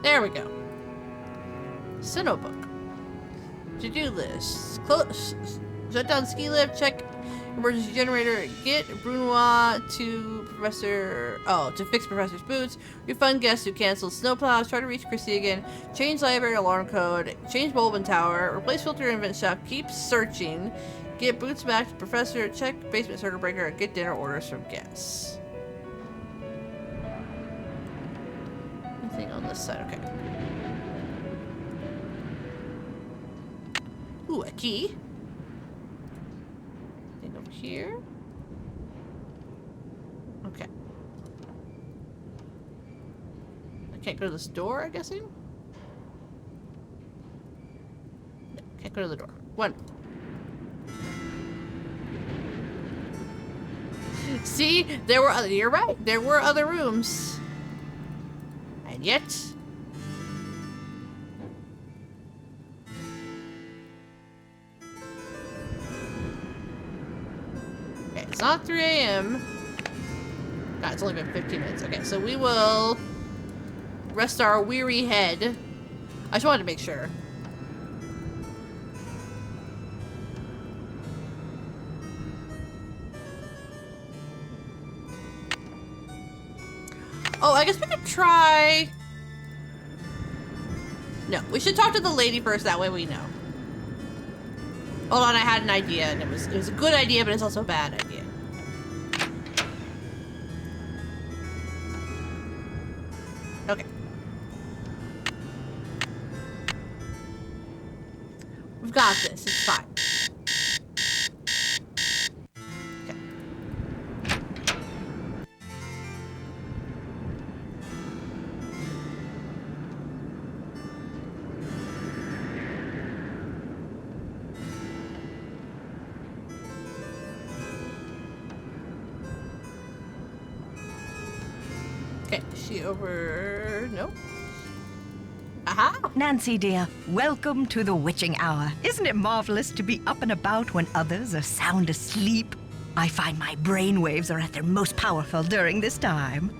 S1: There we go. Sinnoh book. To-do list. Shut down ski lift. Check emergency generator. Get Brunois to to fix Professor's boots. Refund guests who canceled snowplows. Try to reach Chrissy again. Change library alarm code. Change bulb and tower. Replace filter in vent shaft. Keep searching. Get boots back to Professor. Check basement circuit breaker. Get dinner orders from guests. Anything on this side? Okay. Ooh, a key. here. Okay. I can't go to this door, I'm guessing? No, can't go to the door. One. See? There were other, you're right. There were other rooms. And yet... Okay, it's not 3 a.m. God, it's only been 15 minutes. Okay, so we will rest our weary head. I just wanted to make sure. Oh, I guess we could try... No, we should talk to the lady first, that way we know. Hold on, I had an idea, and it was a good idea, but it's also a bad idea. Okay. We've got this, it's fine. Okay. Okay, is she over? No. Aha!
S6: Nancy, dear, welcome to the witching hour. Isn't it marvelous to be up and about when others are sound asleep? I find my brainwaves are at their most powerful during this time.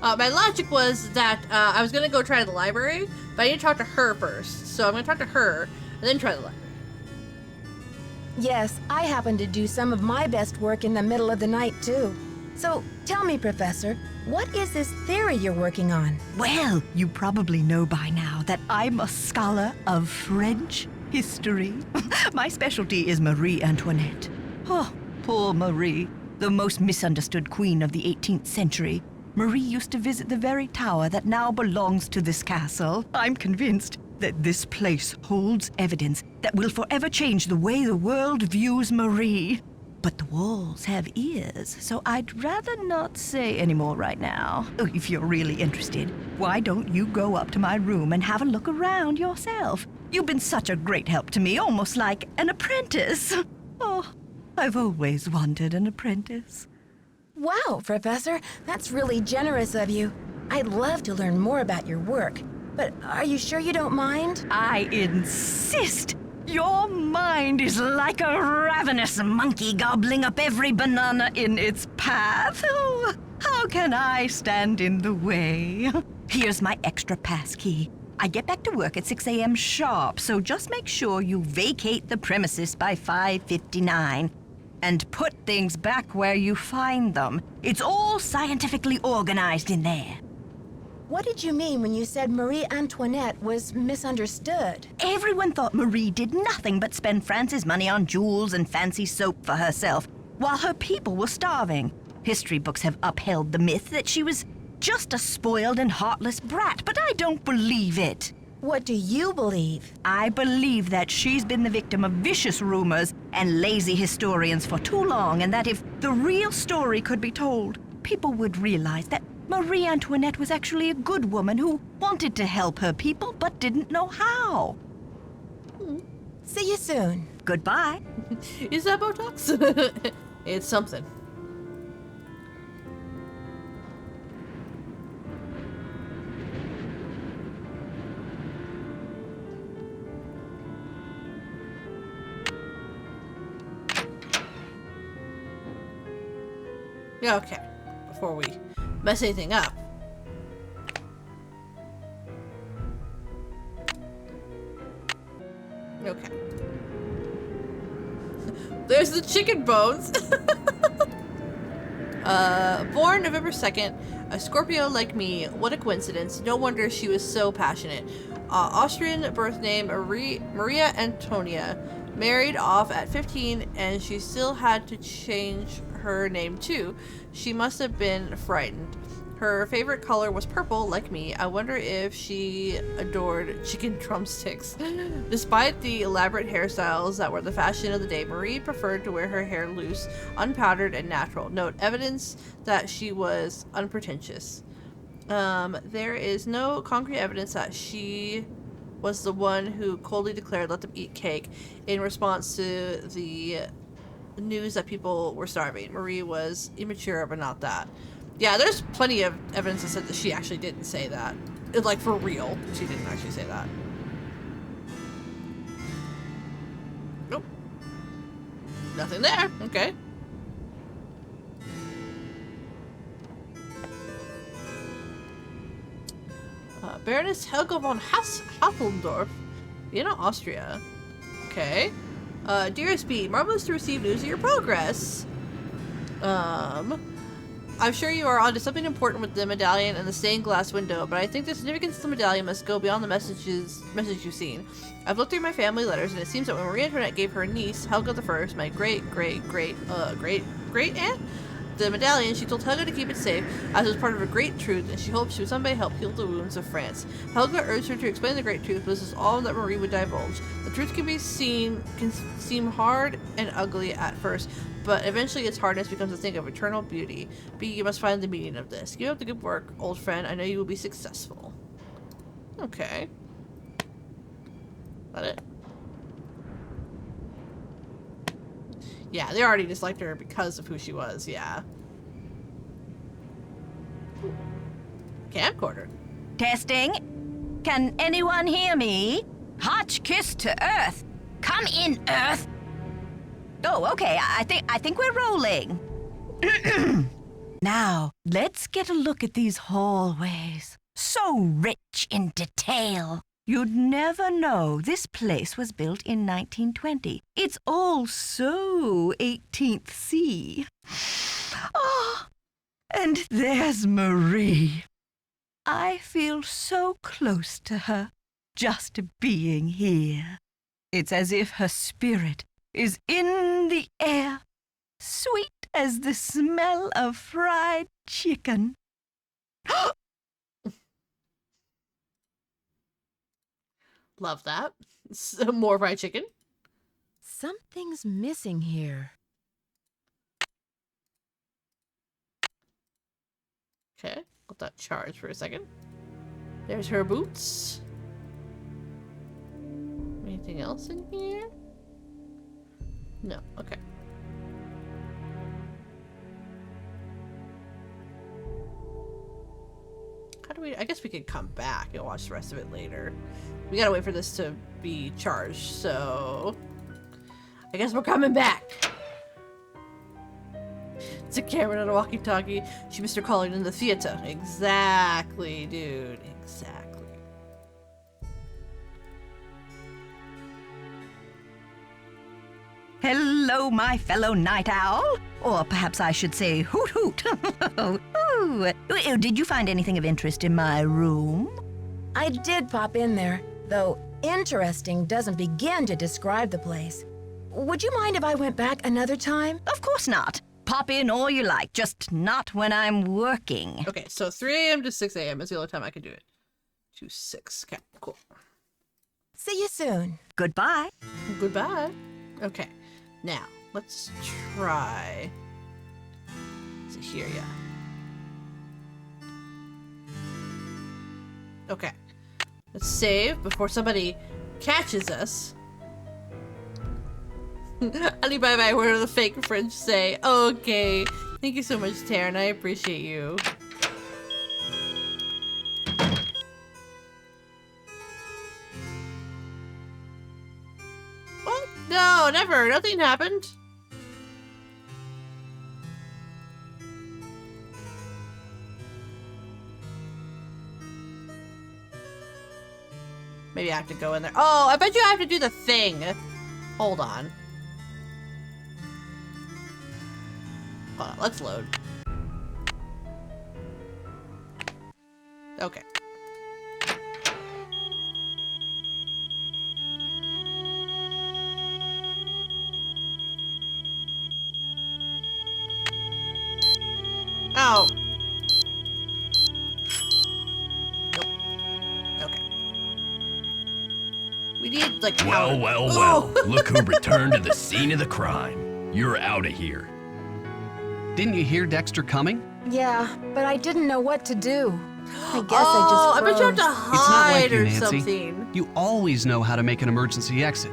S1: My logic was that I was gonna go try the library, but I need to talk to her first. So I'm gonna talk to her and then try the library.
S2: Yes, I happen to do some of my best work in the middle of the night, too. So, tell me, Professor, what is this theory you're working on?
S6: Well, you probably know by now that I'm a scholar of French history. My specialty is Marie Antoinette. Oh, poor Marie, the most misunderstood queen of the 18th century. Marie used to visit the very tower that now belongs to this castle. I'm convinced that this place holds evidence that will forever change the way the world views Marie. But the walls have ears, so I'd rather not say any more right now. Oh, if you're really interested, why don't you go up to my room and have a look around yourself? You've been such a great help to me, almost like an apprentice. Oh, I've always wanted an apprentice.
S2: Wow, Professor, that's really generous of you. I'd love to learn more about your work, but are you sure you don't mind?
S6: I insist! Your mind is like a ravenous monkey gobbling up every banana in its path. Oh, how can I stand in the way? Here's my extra pass key. I get back to work at 6 a.m. sharp, so just make sure you vacate the premises by 5:59. And put things back where you find them. It's all scientifically organized in there.
S2: What did you mean when you said Marie Antoinette was misunderstood?
S6: Everyone thought Marie did nothing but spend France's money on jewels and fancy soap for herself, while her people were starving. History books have upheld the myth that she was just a spoiled and heartless brat, but I don't believe it.
S2: What do you believe?
S6: I believe that she's been the victim of vicious rumors and lazy historians for too long, and that if the real story could be told, people would realize that Marie Antoinette was actually a good woman who wanted to help her people but didn't know how.
S2: See you soon.
S6: Goodbye.
S1: Is that Botox? It's something. Yeah, okay. Before we mess anything up. Okay. There's the chicken bones. Born November 2nd, a Scorpio like me. What a coincidence. No wonder she was so passionate. Austrian birth name Maria Antonia. Married off at 15, and she still had to change her name too. She must have been frightened. Her favorite color was purple, like me. I wonder if she adored chicken drumsticks. Despite the elaborate hairstyles that were the fashion of the day, Marie preferred to wear her hair loose, unpowdered, and natural. Note, evidence that she was unpretentious. There is no concrete evidence that she was the one who coldly declared, "Let them eat cake," in response to the news that people were starving. Marie was immature, but not that. Yeah, there's plenty of evidence that said that she actually didn't say that. Like, for real. She didn't actually say that. Nope. Nothing there. Okay. Baroness Helga von Hasseldorf, Vienna, Austria. Okay. Dearest B, marvelous to receive news of your progress. I'm sure you are onto something important with the medallion and the stained glass window, but I think the significance of the medallion must go beyond the message you've seen. I've looked through my family letters, and it seems that when Marie Antoinette gave her niece, Helga I, my great-great-great-aunt, the medallion, she told Helga to keep it safe, as it was part of a great truth, and she hoped she would someday help heal the wounds of France. Helga urged her to explain the great truth, but this is all that Marie would divulge. The truth can seem hard and ugly at first, but eventually its hardness becomes a thing of eternal beauty. B, you must find the meaning of this. Keep up the good work, old friend. I know you will be successful. Okay. That it? Yeah, they already disliked her because of who she was, yeah. Ooh. Camcorder.
S6: Testing. Can anyone hear me? Hotch kiss to Earth. Come in, Earth. Oh, okay. I think we're rolling. Now, let's get a look at these hallways. So rich in detail. You'd never know this place was built in 1920. It's all so 18th C. Oh, and there's Marie. I feel so close to her, just being here. It's as if her spirit is in the air, sweet as the smell of fried chicken.
S1: Love that. Some more fried chicken.
S2: Something's missing here.
S1: Okay, let that charge for a second. There's her boots. Anything else in here? No, okay. How do we... I guess we could come back and watch the rest of it later. We gotta wait for this to be charged, so... I guess we're coming back! It's a camera, not a walkie-talkie. She missed her calling in the theater. Exactly, dude. Exactly.
S6: Hello, my fellow night owl. Or perhaps I should say hoot hoot. Ooh. Did you find anything of interest in my room?
S2: I did pop in there, though interesting doesn't begin to describe the place. Would you mind if I went back another time?
S6: Of course not. Pop in all you like, just not when I'm working.
S1: Okay, so 3 a.m. to 6 a.m. is the only time I can do it. To 6. Okay, cool.
S2: See you soon.
S6: Goodbye.
S1: Goodbye. Okay, now let's try to hear ya. Okay, let's save before somebody catches us. Ali bye bye, what do the fake French say? Okay, thank you so much, Taryn. I appreciate you. What? No, never. Nothing happened. Maybe I have to go in there. Oh, I bet you I have to do the thing. Hold on. Hold on, let's load. Okay. Oh. We need, like,
S3: Well,
S1: power.
S3: well,
S1: Oh.
S3: well. Look who returned to the scene of the crime. You're out of here.
S7: Didn't you hear Dexter coming?
S2: Yeah, but I didn't know what to do. I guess
S1: Oh,
S2: I
S1: I bet you have to
S2: just froze.
S7: It's not like
S1: hide
S7: you,
S1: or
S7: Nancy.
S1: something.
S7: You always know how to make an emergency exit.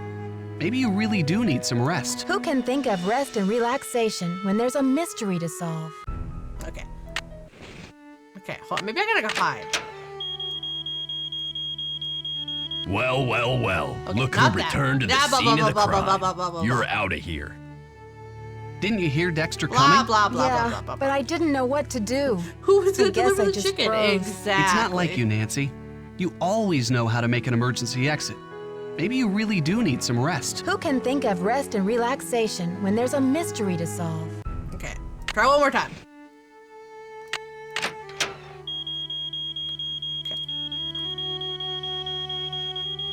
S7: Maybe you really do need some rest.
S2: Who can think of rest and relaxation when there's a mystery to solve?
S1: Okay. Okay, hold on. Maybe I gotta go hide.
S3: Well, well, well.
S1: Okay,
S3: Look who
S1: not that.
S3: returned to the
S1: Blah, blah,
S3: scene
S1: blah,
S3: of the
S1: blah, blah,
S3: crime.
S1: blah, blah, blah,
S3: You're
S1: blah.
S3: out of here.
S7: Didn't you hear Dexter
S1: Blah,
S7: coming?
S1: blah, blah,
S2: Yeah,
S1: blah, blah, blah,
S2: but I didn't know what to do.
S1: Who was gonna
S2: I guess
S1: deliver
S2: I
S1: the
S2: just
S1: chicken?
S2: froze.
S1: Exactly.
S7: It's not like you, Nancy. You always know how to make an emergency exit. Maybe you really do need some rest.
S2: Who can think of rest and relaxation when there's a mystery to solve?
S1: Okay. Try one more time. Okay.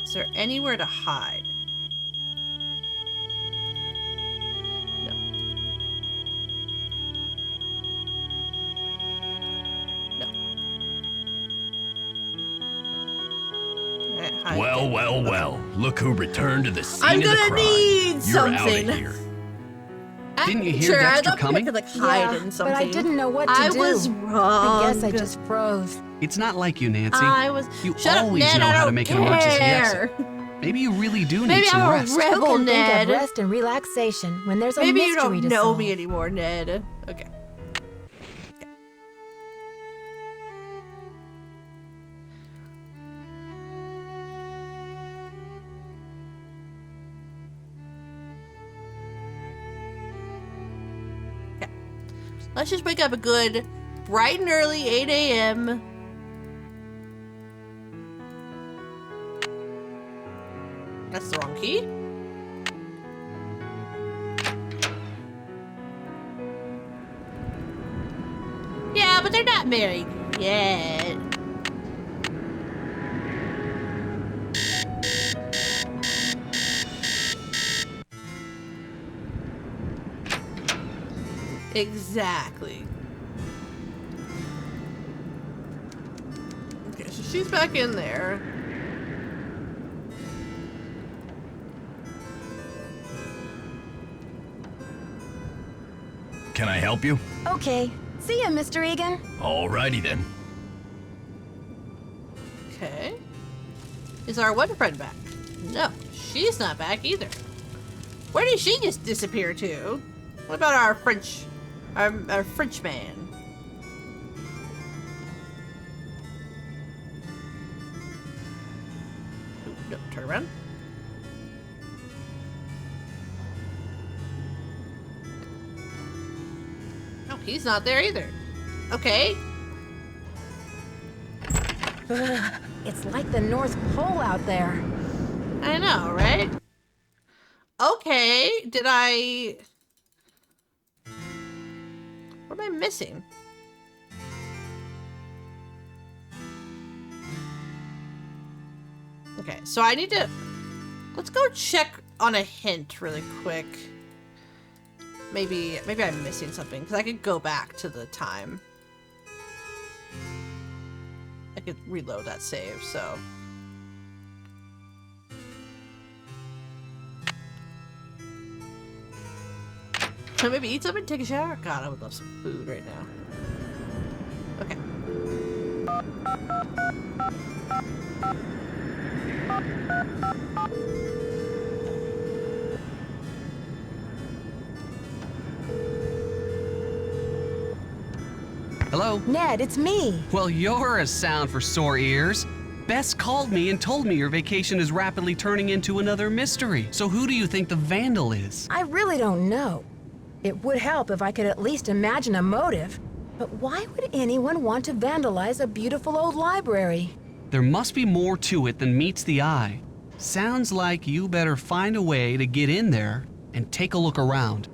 S1: Is there anywhere to hide? No. No. Alright, hide
S3: Well,
S1: again.
S3: well, well. Look who returned to the scene
S1: I'm
S3: of the
S1: gonna
S3: crime.
S1: need
S3: You're out
S1: something.
S3: of here.
S7: Didn't you hear
S1: Sure, I
S7: Dexter
S1: thought
S7: coming?
S1: I could, like, hide
S2: Yeah,
S1: in something.
S2: but I didn't know what to
S1: I
S2: do.
S1: was wrong.
S2: I guess I just froze.
S7: It's not like you, Nancy.
S1: I was.
S7: You
S1: Shut
S7: always
S1: up, Ned,
S7: know
S1: I
S7: how to
S1: don't
S7: make an emergency
S1: care.
S7: exit. Maybe you really do need
S1: Maybe
S7: some
S1: I'm a
S7: rest.
S1: rebel,
S2: Who can think
S1: Ned.
S2: of rest and relaxation when there's a
S1: Maybe you
S2: mystery
S1: don't
S2: to
S1: know
S2: solve?
S1: me anymore, Ned. Okay. Okay. Let's just wake up a good bright and early 8 a.m. That's the wrong key. Yeah, but they're not married yet. Exactly. Okay, so she's back in there.
S3: Can I help you?
S2: Okay. See ya, Mr. Egan.
S3: Alrighty then.
S1: Okay. Is our one friend back? No, she's not back either. Where did she just disappear to? What about our our French man? Ooh, no, turn around. No, he's not there either. Okay.
S2: Ugh, it's like the North Pole out there.
S1: I know, right? Okay, did I... What am I missing? Okay, so I need to... Let's go check on a hint really quick. Maybe I'm missing something, because I could go back to the time. I could reload that save, so... Can I maybe eat something, take a shower? God, I would love some food right now. Okay.
S7: Hello?
S2: Ned, it's me.
S7: Well, you're a sound for sore ears. Bess called me and told me your vacation is rapidly turning into another mystery. So who do you think the vandal is?
S2: I really don't know. It would help if I could at least imagine a motive. But why would anyone want to vandalize a beautiful old library?
S7: There must be more to it than meets the eye. Sounds like you better find a way to get in there and take a look around.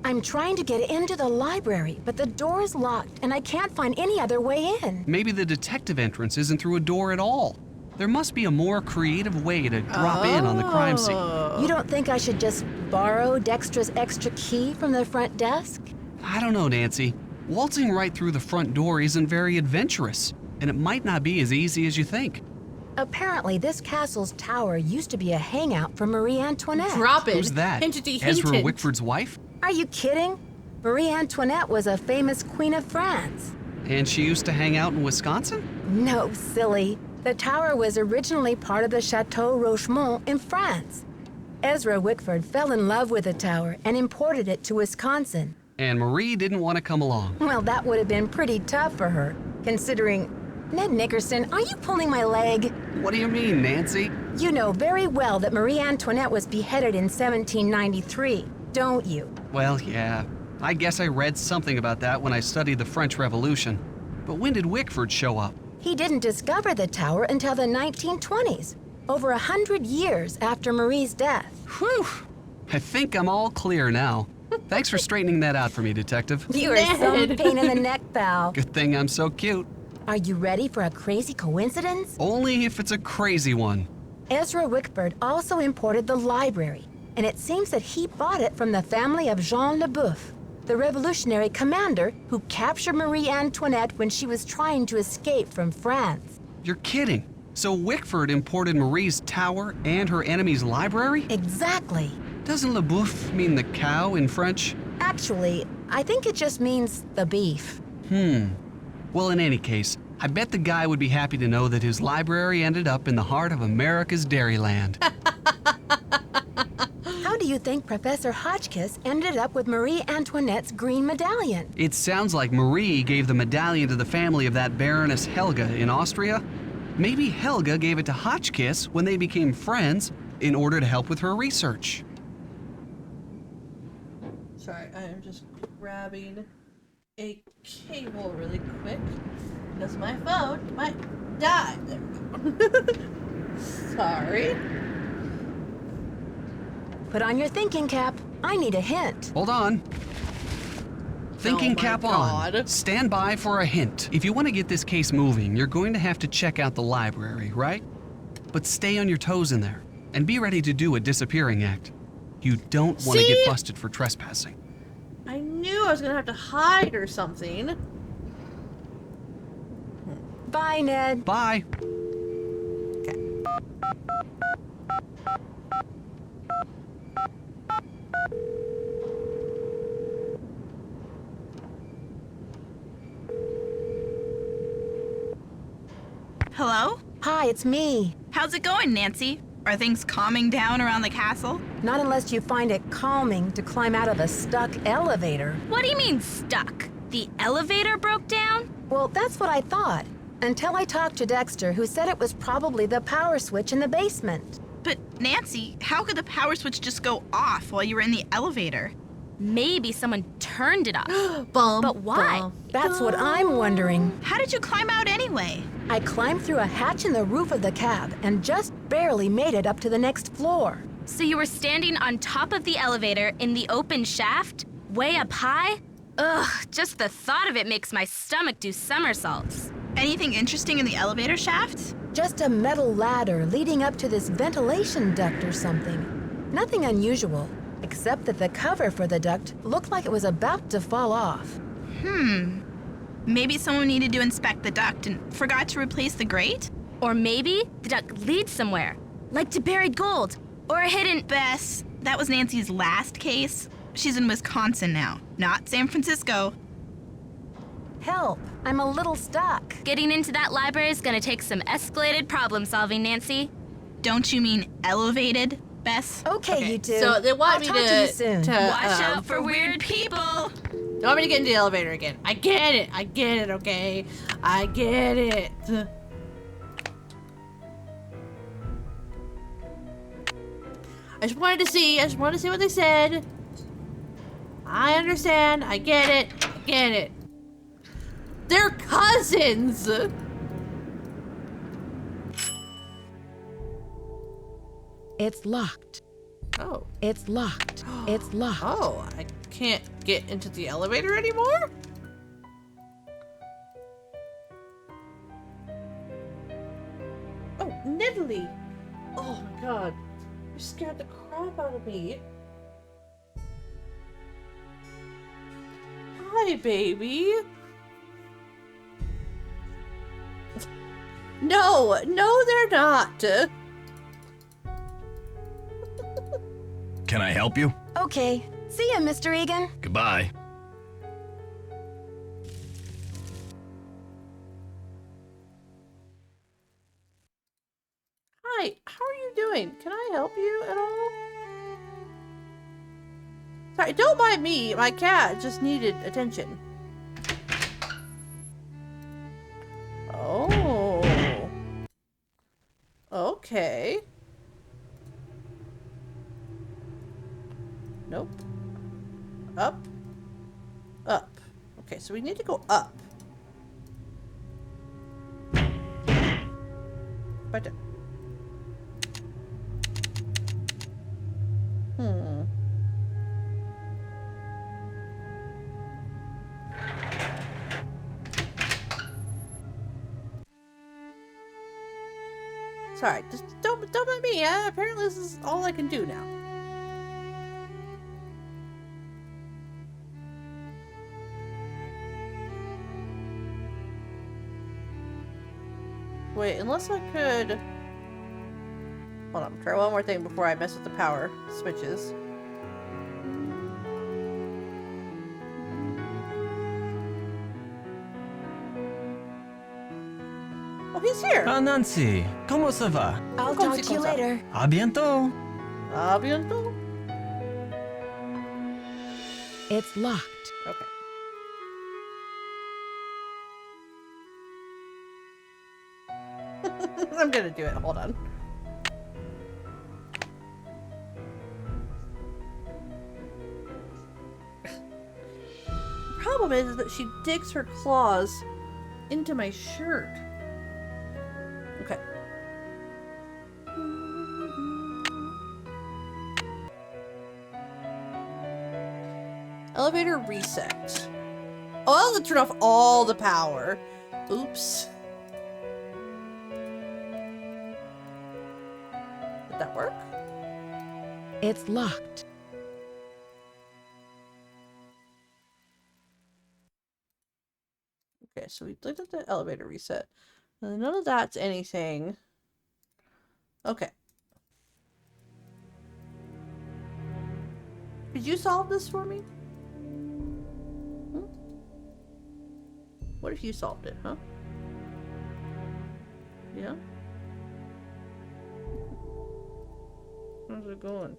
S2: I'm trying to get into the library, but the door is locked and I can't find any other way in.
S7: Maybe the detective entrance isn't through a door at all. There must be a more creative way to drop in on the crime scene.
S2: You don't think I should just borrow Dextra's extra key from the front desk?
S7: I don't know, Nancy. Waltzing right through the front door isn't very adventurous, and it might not be as easy as you think.
S2: Apparently, this castle's tower used to be a hangout for Marie Antoinette.
S1: Drop it.
S7: Who's that?
S1: Hintity
S7: Ezra
S1: hinted.
S7: Wickford's wife?
S2: Are you kidding? Marie Antoinette was a famous queen of France.
S7: And she used to hang out in Wisconsin?
S2: No, silly. The tower was originally part of the Chateau Rochemont in France. Ezra Wickford fell in love with the tower and imported it to Wisconsin.
S7: And Marie didn't want to come along.
S2: Well, that would have been pretty tough for her, considering... Ned Nickerson, are you pulling my leg?
S7: What do you mean, Nancy?
S2: You know very well that Marie Antoinette was beheaded in 1793, don't you?
S7: Well, yeah. I guess I read something about that when I studied the French Revolution. But when did Wickford show up?
S2: He didn't discover the tower until the 1920s, over 100 years after Marie's death.
S7: Whew! I think I'm all clear now. Thanks for straightening that out for me, Detective.
S2: You are some pain in the neck, pal.
S7: Good thing I'm so cute.
S2: Are you ready for a crazy coincidence?
S7: Only if it's a crazy one.
S2: Ezra Wickford also imported the library, and it seems that he bought it from the family of Jean Leboeuf, the revolutionary commander who captured Marie Antoinette when she was trying to escape from France.
S7: You're kidding. So Wickford imported Marie's tower and her enemy's library?
S2: Exactly.
S7: Doesn't Leboeuf mean the cow in French?
S2: Actually, I think it just means the beef.
S7: Well, in any case, I bet the guy would be happy to know that his library ended up in the heart of America's Dairyland.
S2: How do you think Professor Hotchkiss ended up with Marie Antoinette's green medallion?
S7: It sounds like Marie gave the medallion to the family of that Baroness Helga in Austria. Maybe Helga gave it to Hotchkiss when they became friends in order to help with her research.
S1: Sorry, I am just grabbing a cable really quick because my phone might die. There we go. Sorry.
S2: Put on your thinking cap. I need a hint.
S7: Hold on. Thinking
S1: my
S7: cap
S1: God.
S7: on. Stand by for a hint. If you want to get this case moving, you're going to have to check out the library, right? But stay on your toes in there and be ready to do a disappearing act. You don't want to get busted for trespassing.
S1: I knew I was gonna have to hide or something.
S2: Bye, Ned.
S7: Bye.
S4: Hello?
S2: Hi, it's me.
S4: How's it going, Nancy? Are things calming down around the castle?
S2: Not unless you find it calming to climb out of a stuck elevator.
S8: What do you mean stuck? The elevator broke down?
S2: Well, that's what I thought. Until I talked to Dexter, who said it was probably the power switch in the basement.
S4: But Nancy, how could the power switch just go off while you were in the elevator?
S8: Maybe someone turned it off.
S1: Bum,
S8: But why?
S1: bum.
S2: That's what I'm wondering.
S4: How did you climb out anyway?
S2: I climbed through a hatch in the roof of the cab and just barely made it up to the next floor.
S8: So you were standing on top of the elevator in the open shaft? Way up high? Ugh, just the thought of it makes my stomach do somersaults.
S4: Anything interesting in the elevator shaft?
S2: Just a metal ladder leading up to this ventilation duct or something. Nothing unusual, except that the cover for the duct looked like it was about to fall off.
S4: Maybe someone needed to inspect the duct and forgot to replace the grate?
S8: Or maybe the duct leads somewhere, like to buried gold, or a hidden...
S4: Bess, that was Nancy's last case. She's in Wisconsin now, not San Francisco.
S2: Help, I'm a little stuck.
S8: Getting into that library is gonna take some escalated problem solving, Nancy.
S4: Don't you mean elevated, Bess?
S2: Okay, you two.
S1: So they want
S2: I'll
S1: me
S2: talk
S1: to,
S2: to you soon.
S8: Watch out for weird people.
S1: They want me to get into the elevator again. I get it, okay? I get it. I just wanted to see what they said. I understand, I get it. They're cousins!
S2: It's locked.
S1: Oh.
S2: It's locked. It's locked.
S1: Oh, I can't get into the elevator anymore? Oh, Nidalee! Oh my god. You scared the crap out of me. Hi, baby. No, no, they're not.
S3: Can I help you?
S2: Okay. See ya, Mr. Egan.
S3: Goodbye.
S1: Hi, how are you doing? Can I help you at all? Sorry, don't mind me. My cat just needed attention. Oh. Okay. Nope. Up. Up. Okay, so we need to go up. But sorry, just don't mind me. Apparently this is all I can do now. Wait, unless I could... Hold on, try one more thing before I mess with the power switches. Oh, he's here!
S5: Ah, Nancy, ¿cómo se va?
S2: I'll
S1: Come
S2: talk
S1: si
S2: to you
S1: cosa.
S2: later.
S5: A bientôt.
S1: A bientôt.
S2: It's locked.
S1: Okay. I'm gonna do it. Hold on. The problem is that she digs her claws into my shirt. Okay. Elevator reset. Oh, I'll have to turn off all the power. Oops. Did that work?
S2: It's locked.
S1: Okay, so we looked at the elevator reset. None of that's anything. Okay. Could you solve this for me? Hmm? What if you solved it, huh? Yeah? How's it going?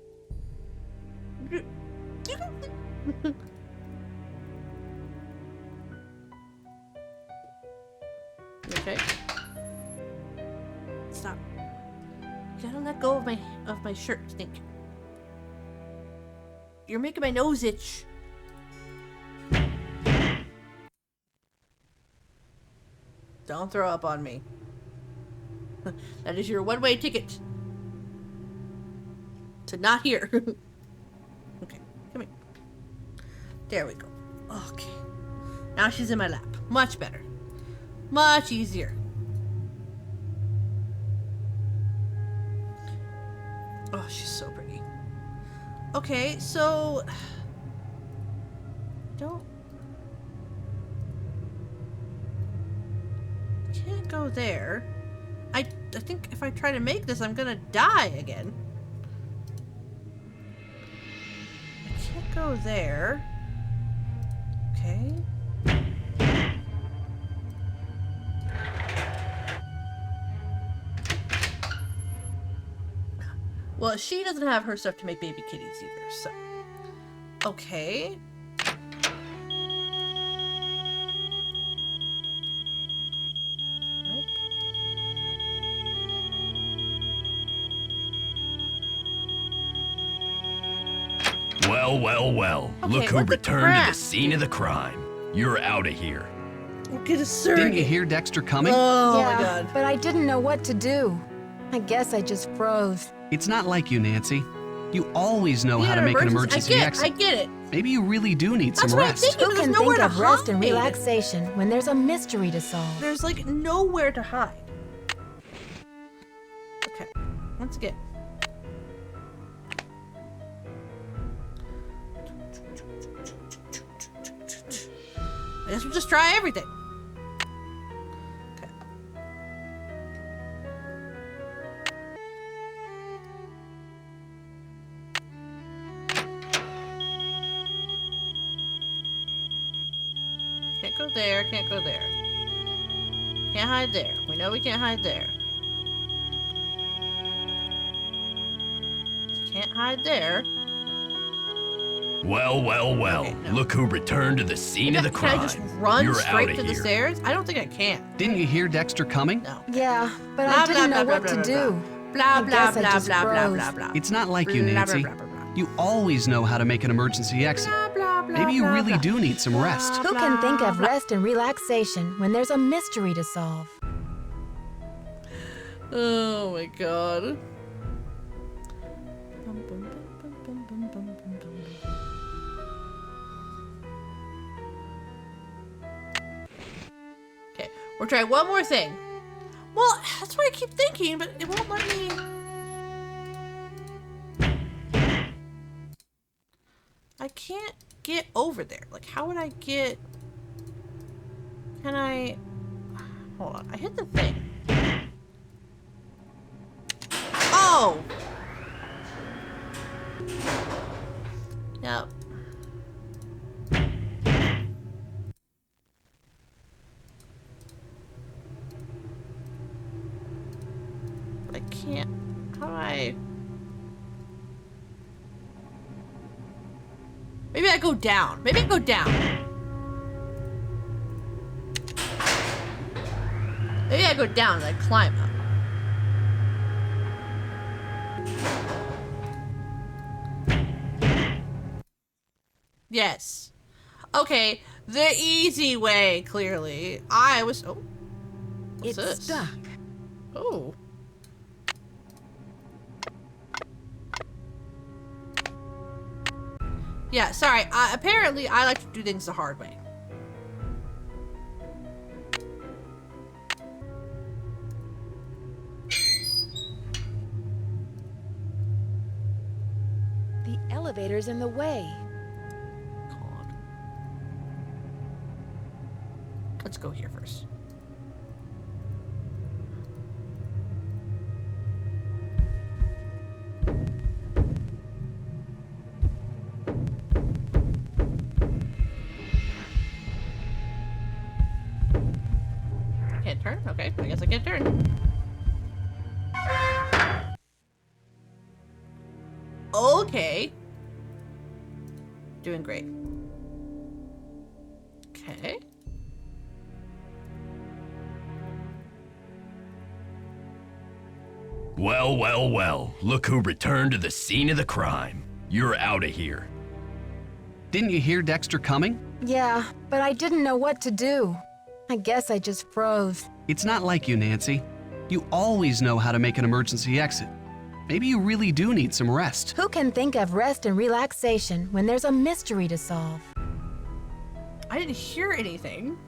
S1: Okay. Stop. You gotta let go of my shirt, Snake. You're making my nose itch. Don't throw up on me. That is your one-way ticket to not here. Okay, come here. There we go. Okay. Now she's in my lap. Much better. Much easier. Oh, she's so pretty. Okay, so... Can't go there. I think if I try to make this, I'm gonna die again. I can't go there. Okay. Well, she doesn't have her stuff to make baby kitties either, so... Okay. Nope.
S3: Well, well, well.
S1: Okay,
S3: Look who
S1: what the
S3: returned to the
S1: crap?
S3: scene of the crime. You're out of here.
S1: Get a surrogate.
S7: Didn't you hear Dexter coming?
S1: Oh
S2: yeah,
S1: my god.
S2: but I didn't know what to do. I guess I just froze.
S7: It's not like you, Nancy. You always know how to make an emergency
S1: I
S7: exit.
S1: get it.
S7: Maybe you really do need
S1: That's
S7: some
S1: what I'm
S7: rest.
S1: thinking.
S2: Who
S1: There's
S2: can
S1: nowhere
S2: think
S1: to
S2: of rest and
S1: hide.
S2: relaxation when there's a mystery to solve?
S1: There's like nowhere to hide. Okay, once again. I guess we'll just try everything. Okay. go there, can't go there. Can't hide there. We know we can't hide there. Can't hide there.
S3: Well, well, well.
S1: Okay, no.
S3: Look who returned to the scene of the crime.
S1: Can I just run
S3: You're
S1: straight
S3: outta
S1: to the
S3: here.
S1: stairs? I don't think I can.
S7: Didn't you hear Dexter coming?
S1: No.
S2: Yeah, but
S1: Blah,
S2: I didn't
S1: blah,
S2: know
S1: blah,
S2: what
S1: blah,
S2: to
S1: blah,
S2: do.
S1: Blah,
S2: I
S1: blah,
S2: guess I
S1: blah,
S2: just
S1: blah, blah,
S2: froze.
S1: blah, blah.
S7: It's not like you,
S1: Blah, blah,
S7: Nancy.
S1: blah, blah, blah.
S7: You always know how to make an emergency exit.
S1: Blah, blah, blah,
S7: Maybe you
S1: blah,
S7: really
S1: blah.
S7: do need some rest.
S2: Who can think of rest and relaxation when there's a mystery to solve?
S1: Oh my god. Okay, we'll try one more thing. Well, that's what I keep thinking, but it won't let me. I can't get over there. Like, how would I get... Can I... Hold on, I hit the thing. Oh! Yep. But I can't... How do I... Maybe I go down. Maybe I go down. Maybe I go down and I climb up. Yes. Okay, the easy way, clearly. I was... Oh. What's
S2: It's
S1: this?
S2: stuck.
S1: Oh. Yeah, sorry. Apparently, I like to do things the hard way.
S2: The elevator's in the way.
S1: God. Let's go here first. Can't turn? Okay, I guess I can't turn. Okay. Doing great. Okay.
S3: Well, well, well. Look who returned to the scene of the crime. You're out of here.
S7: Didn't you hear Dexter coming?
S2: Yeah, but I didn't know what to do. I guess I just froze.
S7: It's not like you, Nancy. You always know how to make an emergency exit. Maybe you really do need some rest.
S2: Who can think of rest and relaxation when there's a mystery to solve?
S1: I didn't hear anything.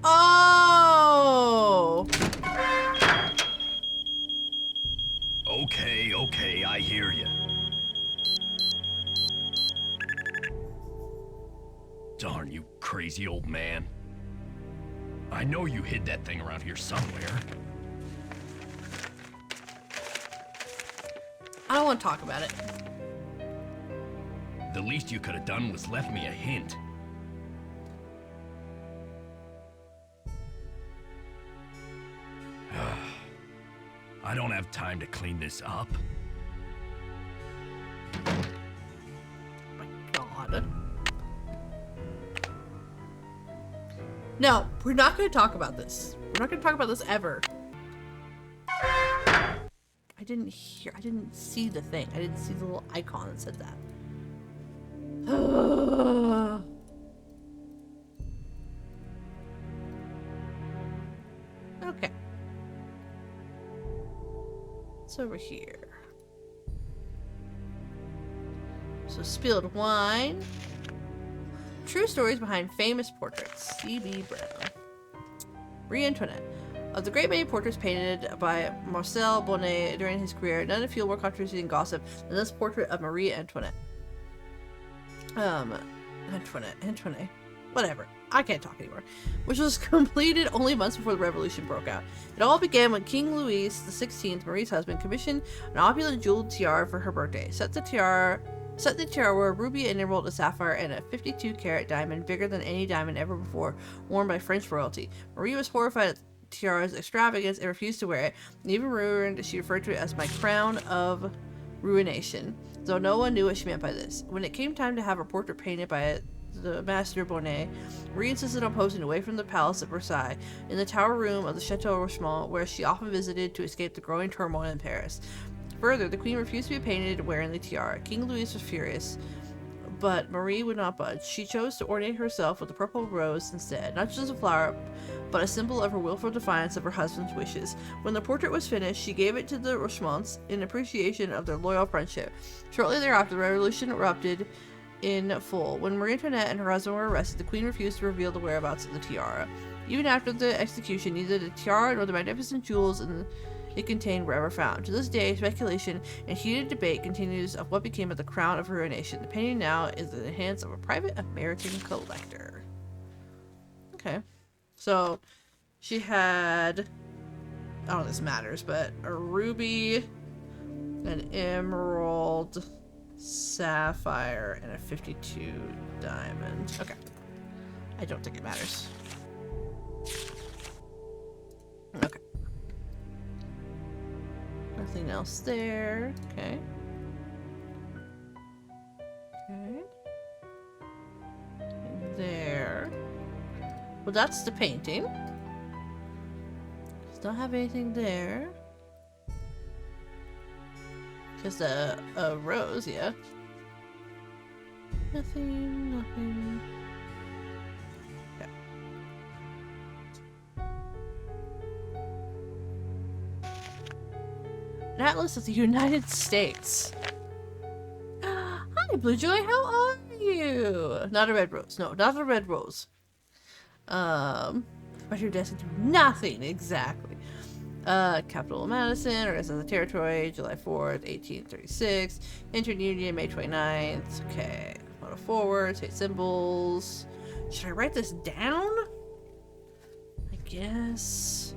S1: Oh!
S3: Okay, I hear you. Darn you crazy old man. I know you hid that thing around here somewhere.
S1: I don't want to talk about it.
S3: The least you could have done was left me a hint. I don't have time to clean this up.
S1: My God. No, we're not going to talk about this. We're not going to talk about this ever. I didn't see the thing. I didn't see the little icon that said that. Okay. It's over here. So spilled wine. True stories behind famous portraits. C.B. Brown. Marie Antoinette. Of the great many portraits painted by Marcel Bonnet during his career, none have feel more controversy and gossip than this portrait of Marie Antoinette. Antoinette. Whatever. I can't talk anymore, which was completed only months before the revolution broke out. It all began when King Louis XVI, Marie's husband, commissioned an opulent jeweled tiara for her birthday. Set the tiara were a ruby, an emerald, a sapphire, and a 52-carat diamond, bigger than any diamond ever before worn by French royalty. Marie was horrified at the tiara's extravagance and refused to wear it. And even ruined, she referred to it as my crown of ruination, though no one knew what she meant by this. When it came time to have her portrait painted by the Master Bonnet, Marie insisted on posing away from the palace at Versailles, in the tower room of the Chateau Rochemont, where she often visited to escape the growing turmoil in Paris. Further, the queen refused to be painted wearing the tiara. King Louis was furious, but Marie would not budge. She chose to ornate herself with a purple rose instead, not just a flower, but a symbol of her willful defiance of her husband's wishes. When the portrait was finished, she gave it to the Rochemonts in appreciation of their loyal friendship. Shortly thereafter, the revolution erupted in full. When Marie Antoinette and her husband were arrested, the queen refused to reveal the whereabouts of the tiara. Even after the execution, neither the tiara nor the magnificent jewels it contained were ever found. To this day, speculation and heated debate continues of what became of the crown of ruination. The painting now is in the hands of a private American collector. Okay. So, she had, I don't know if this matters, but a ruby, an emerald, sapphire, and a 52 diamond. Okay. I don't think it matters. Okay. Nothing else there. Okay. Okay. There. Well, that's the painting. Does not have anything there. Just a rose, yeah. Nothing. Okay. An atlas of the United States. Hi, Blue Joy, how are you? Not a red rose. No, not a red rose. But you're destined to nothing, exactly. Capital of Madison, or as the territory, July 4th, 1836. Entered Union, May 29th. Okay. Photo forward, state symbols. Should I write this down? I guess.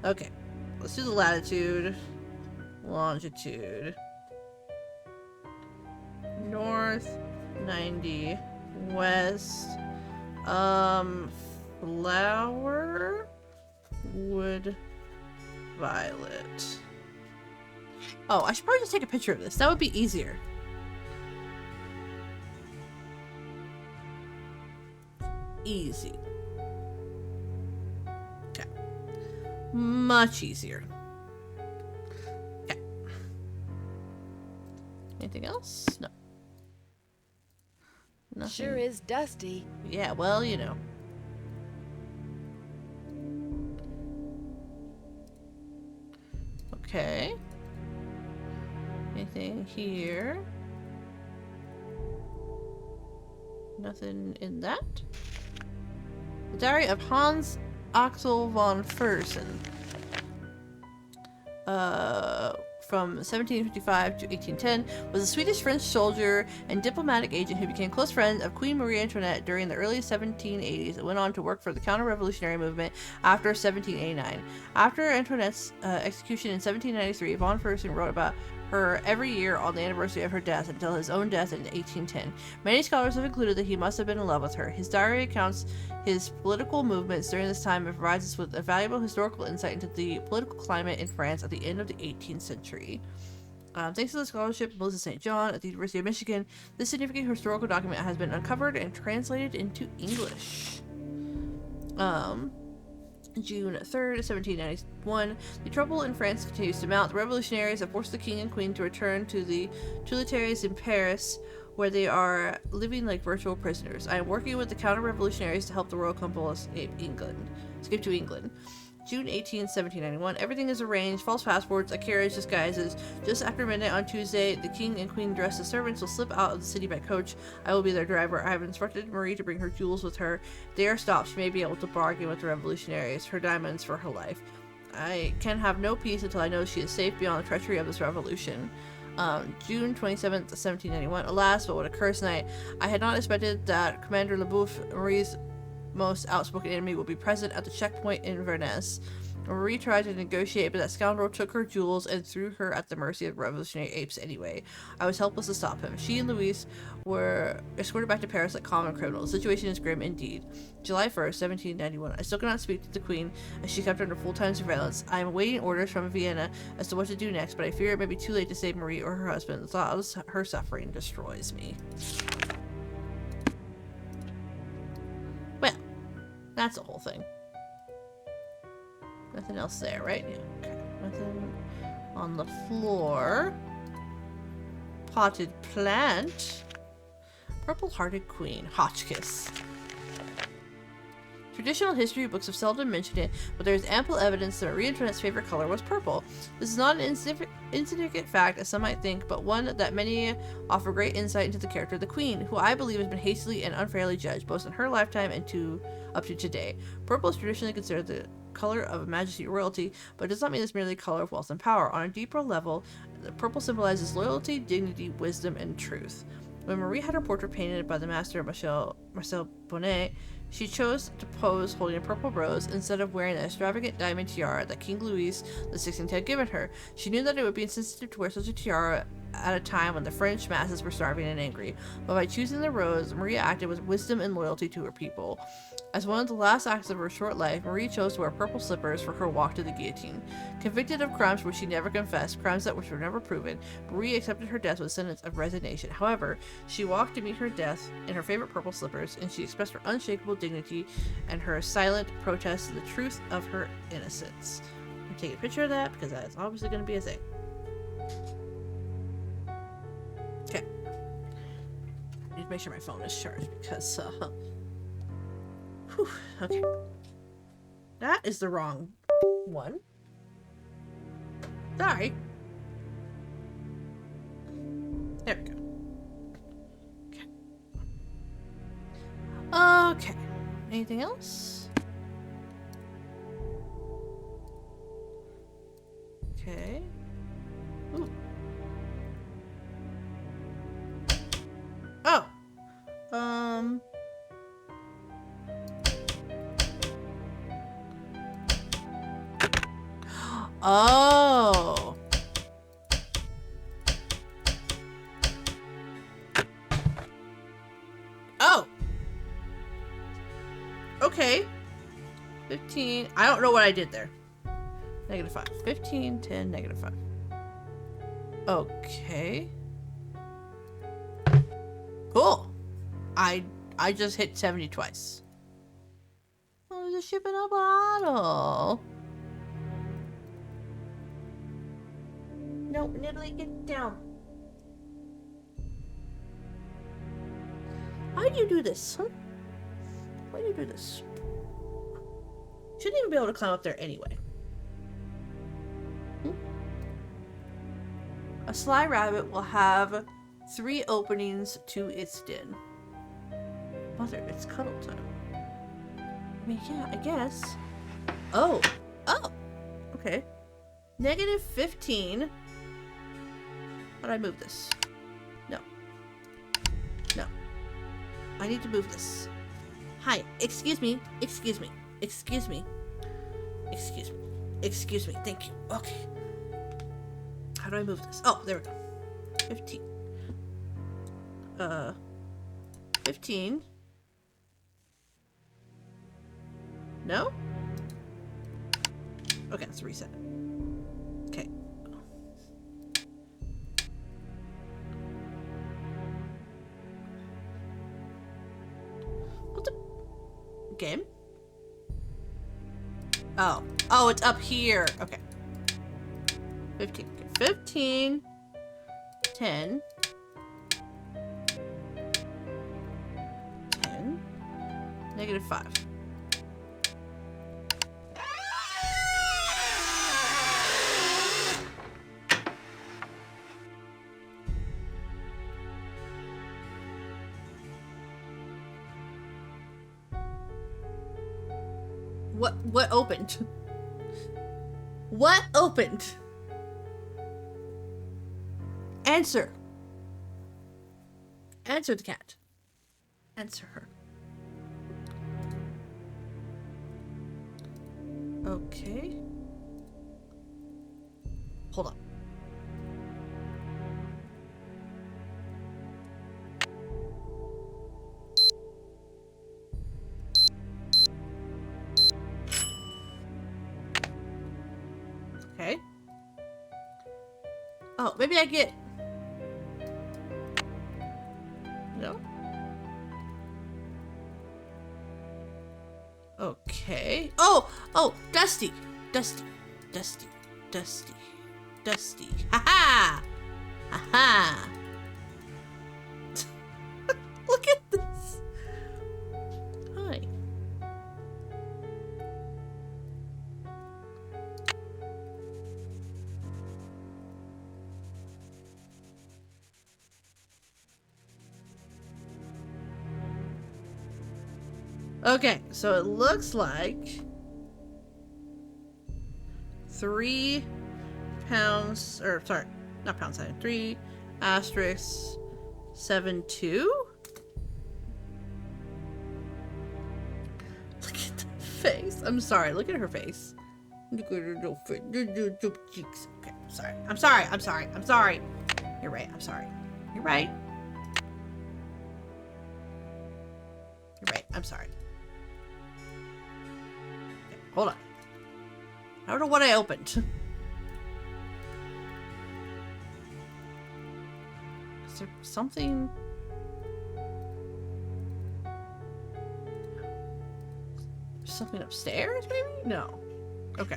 S1: Okay. Let's do the latitude. Longitude. North 90. West. Flower. Wood. Violet. Oh, I should probably just take a picture of this. That would be easier. Easy. Okay. Much easier. Okay. Anything else? No. Nothing.
S2: Sure is dusty.
S1: Yeah, well, you know. Okay. Anything here? Nothing in that. The Diary of Hans Axel von Fersen. From 1755 to 1810, was a Swedish-French soldier and diplomatic agent who became close friends of Queen Marie Antoinette during the early 1780s and went on to work for the counter-revolutionary movement after 1789. After Antoinette's execution in 1793, von Fersen wrote about her every year on the anniversary of her death until his own death in 1810. Many scholars have concluded that he must have been in love with her. His diary recounts his political movements during this time and provides us with a valuable historical insight into the political climate in France at the end of the 18th century. Thanks to the scholarship of Melissa St. John at the University of Michigan, this significant historical document has been uncovered and translated into English. June 3rd, 1791. The trouble in France continues to mount. The revolutionaries have forced the king and queen to return to the Tuileries in Paris, where they are living like virtual prisoners. I am working with the counter-revolutionaries to help the royal couple escape to England. June 18, 1791. Everything is arranged. False passports, a carriage, disguises. Just after midnight on Tuesday, the king and queen dressed as servants will slip out of the city by coach. I will be their driver. I have instructed Marie to bring her jewels with her. If they are stopped, she may be able to bargain with the revolutionaries. Her diamonds for her life. I can have no peace until I know she is safe beyond the treachery of this revolution. June 27th, 1791. Alas, but what a cursed night. I had not expected that Commander Leboeuf, Marie's most outspoken enemy, would be present at the checkpoint in Vernesse. Marie tried to negotiate, but that scoundrel took her jewels and threw her at the mercy of revolutionary apes anyway. I was helpless to stop him. She and Louise were escorted back to Paris like common criminals. The situation is grim indeed. July 1st, 1791. I still cannot speak to the Queen, as she kept under full-time surveillance. I am awaiting orders from Vienna as to what to do next, but I fear it may be too late to save Marie or her husband. The thought of her suffering destroys me. Well, that's the whole thing. Nothing else there, right? Yeah. Okay. Nothing on the floor. Potted plant. Purple-hearted queen. Hotchkiss. Traditional history books have seldom mentioned it, but there is ample evidence that Marie Antoinette's favorite color was purple. This is not an insignificant fact, as some might think, but one that many offer great insight into the character of the queen, who I believe has been hastily and unfairly judged, both in her lifetime and up to today. Purple is traditionally considered the color of majesty or royalty, but it does not mean it's merely a color of wealth and power. On a deeper level, the purple symbolizes loyalty, dignity, wisdom, and truth. When Marie had her portrait painted by the master Marcel Bonnet, she chose to pose holding a purple rose instead of wearing the extravagant diamond tiara that King Louis XVI had given her. She knew that it would be insensitive to wear such a tiara at a time when the French masses were starving and angry, but by choosing the rose, Maria acted with wisdom and loyalty to her people. As one of the last acts of her short life, Marie chose to wear purple slippers for her walk to the guillotine. Convicted of crimes for which she never confessed, crimes that which were never proven, Marie accepted her death with a sentence of resignation. However, she walked to meet her death in her favorite purple slippers, and she expressed her unshakable dignity and her silent protest to the truth of her innocence. I'm going to take a picture of that because that's obviously going to be a thing. Okay. I need to make sure my phone is charged because, whew, okay. That is the wrong one. Sorry. There we go. Okay. Okay. Anything else? Okay. Ooh. Oh. Oh. Oh. Okay. 15. I don't know what I did there. -5. 15, 10, -5. Okay. Cool. I just hit 70 twice. Oh, there's a ship in a bottle. No, Niddly, get down. Why do you do this, huh? Why do you do this? Shouldn't even be able to climb up there anyway. A sly rabbit will have 3 openings to its den. Mother, it's cuddle time. I mean, yeah, I guess. Oh. Oh. Okay. -15. How do I move this? No. No. I need to move this. Hi. Excuse me. Excuse me. Excuse me. Excuse me. Excuse me. Thank you. Okay. How do I move this? Oh, there we go. 15. 15. No? Okay, let's reset. Okay. What the? Game? Oh. Oh, it's up here. Okay. 15. Okay. 15. 10. 10. -5. What opened? What opened? Answer. Answer the cat. Answer her. Okay. Hold on. Okay. Oh, maybe I get... No? Okay. Oh! Oh! Dusty! Dusty. Dusty. Dusty. Dusty. Ha-ha! Ha-ha! Look at this! Hi. Okay, so it looks like 3 pounds, or sorry, not pound sign, 3 asterisk 7-2. Look at the face. I'm sorry. Look at her face. Look at her little cheeks. Okay, I'm sorry. I'm sorry. I'm sorry. I'm sorry. You're right. I'm sorry. You're right. You're right. I'm sorry. Okay, hold on. I don't know what I opened. Is there something? Something upstairs, maybe? No. Okay.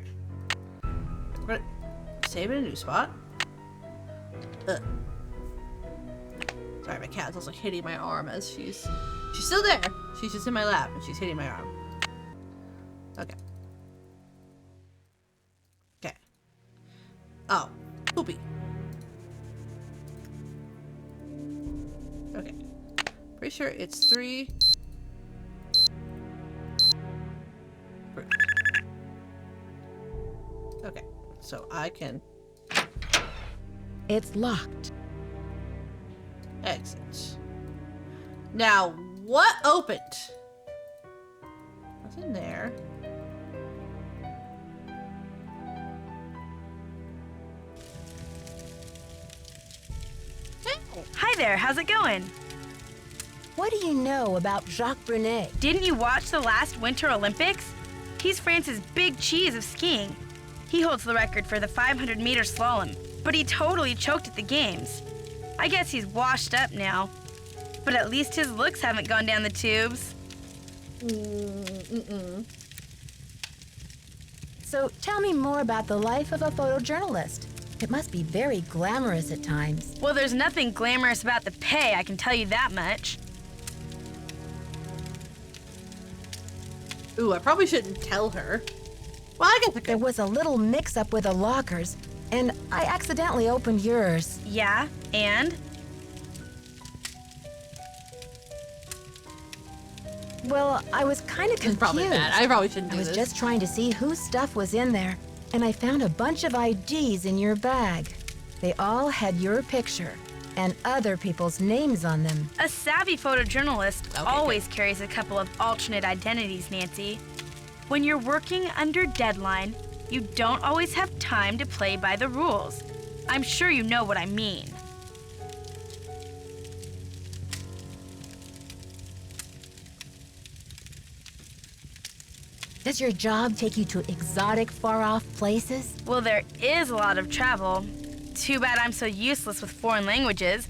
S1: We're gonna save it in a new spot. Ugh. Sorry, my cat's also hitting my arm as she's still there. She's just in my lap and she's hitting my arm. Okay. Okay. Oh, poopy. Okay. Pretty sure it's 3. Okay, so I can
S2: It's locked.
S1: exit. Now, what opened? Nothing there.
S4: Hi there, how's it going?
S2: What do you know about Jacques Brunet?
S4: Didn't you watch the last Winter Olympics? He's France's big cheese of skiing. He holds the record for the 500-meter slalom, but he totally choked at the games. I guess he's washed up now, but at least his looks haven't gone down the tubes.
S2: So tell me more about the life of a photojournalist. It must be very glamorous at times.
S4: Well, there's nothing glamorous about the pay, I can tell you that much.
S1: Ooh, I probably shouldn't tell her. Well, I guess I
S2: There
S1: could.
S2: was a little mix-up with the lockers, and I accidentally opened yours.
S4: Yeah, and?
S2: Well, I was kind of
S1: It's
S2: confused.
S1: probably bad. I probably shouldn't
S2: I
S1: do
S2: was
S1: this.
S2: just trying to see whose stuff was in there, and I found a bunch of IDs in your bag. They all had your picture and other people's names on them.
S4: A savvy photojournalist
S1: Okay,
S4: always carries a couple of alternate identities, Nancy. When you're working under deadline, you don't always have time to play by the rules. I'm sure you know what I mean.
S2: Does your job take you to exotic, far-off places?
S4: Well, there is a lot of travel. Too bad I'm so useless with foreign languages.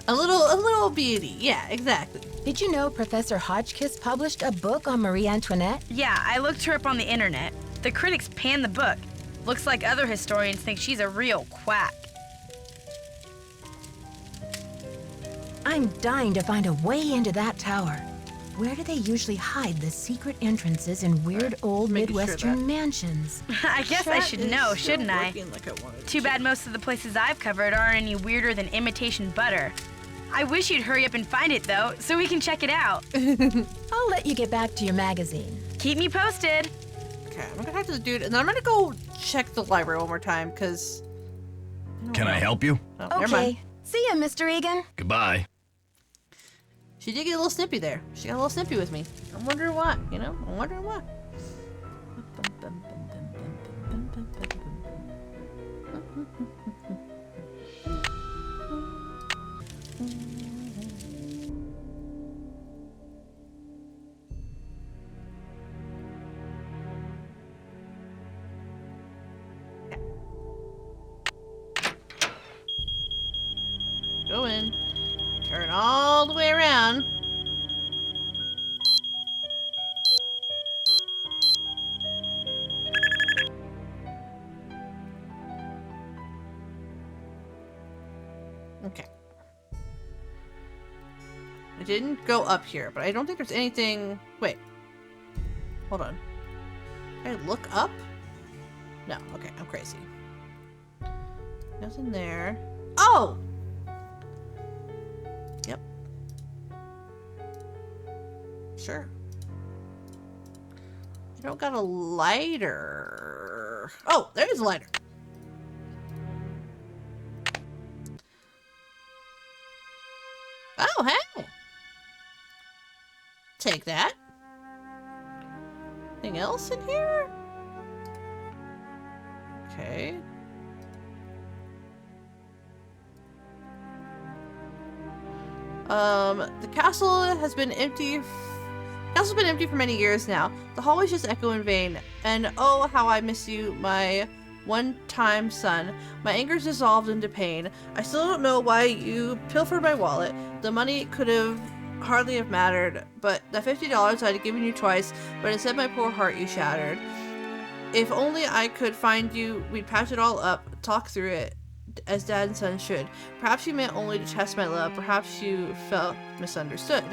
S1: A little beauty. Yeah, exactly.
S2: Did you know Professor Hotchkiss published a book on Marie Antoinette?
S4: Yeah, I looked her up on the internet. The critics panned the book. Looks like other historians think she's a real quack.
S2: I'm dying to find a way into that tower. Where do they usually hide the secret entrances in weird old
S1: making sure
S2: Midwestern
S1: that-
S2: mansions?
S4: I guess I
S1: Chat
S4: should
S1: is
S4: know,
S1: still
S4: shouldn't I?
S1: working like I wanted
S4: Too
S1: to.
S4: bad most of the places I've covered aren't any weirder than imitation butter. I wish you'd hurry up and find it, though, so we can check it out.
S2: I'll let you get back to your magazine.
S4: Keep me posted.
S1: Okay, I'm gonna talk to the dude, and then I'm gonna go check the library one more time, because
S3: Can I help you?
S1: Oh, never mind.
S2: Okay. See ya, Mr. Egan.
S3: Goodbye.
S1: She did get a little snippy there. She got a little snippy with me. I'm wondering why, you know? I'm wondering why. Go in. Turn all the way around. Okay. I didn't go up here, but I don't think there's anything... Wait. Hold on. Can I look up? No. Okay, I'm crazy. Nothing there. Oh! Yep. Sure. I don't got a lighter. Oh, there's a lighter. Oh, hey! Take that. Anything else in here? Okay. The castle has been empty. Castle's been empty for many years now. The hallways just echo in vain. And oh, how I miss you, my one-time son. My anger's dissolved into pain. I still don't know why you pilfered my wallet. The money could have hardly have mattered, but that $50 I'd given you twice, but instead my poor heart you shattered. If only I could find you, we'd patch it all up, talk through it, as dad and son should. Perhaps you meant only to test my love. Perhaps you felt misunderstood.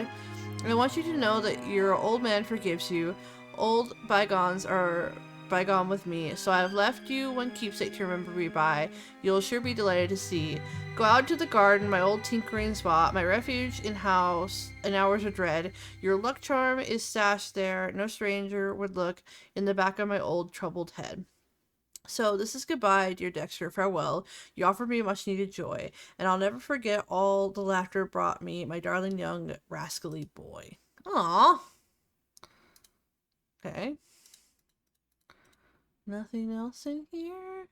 S1: I want you to know that your old man forgives you. Old bygones are bygone with me, so I have left you one keepsake to remember me by. You'll sure be delighted to see. Go out to the garden, my old tinkering spot, my refuge in house in hours of dread. Your luck charm is stashed there. No stranger would look in the back of my old troubled head. So this is goodbye, dear Dexter. Farewell. You offered me much needed joy, and I'll never forget all the laughter it brought me, my darling young rascally boy. Aww. Okay. Nothing else in here?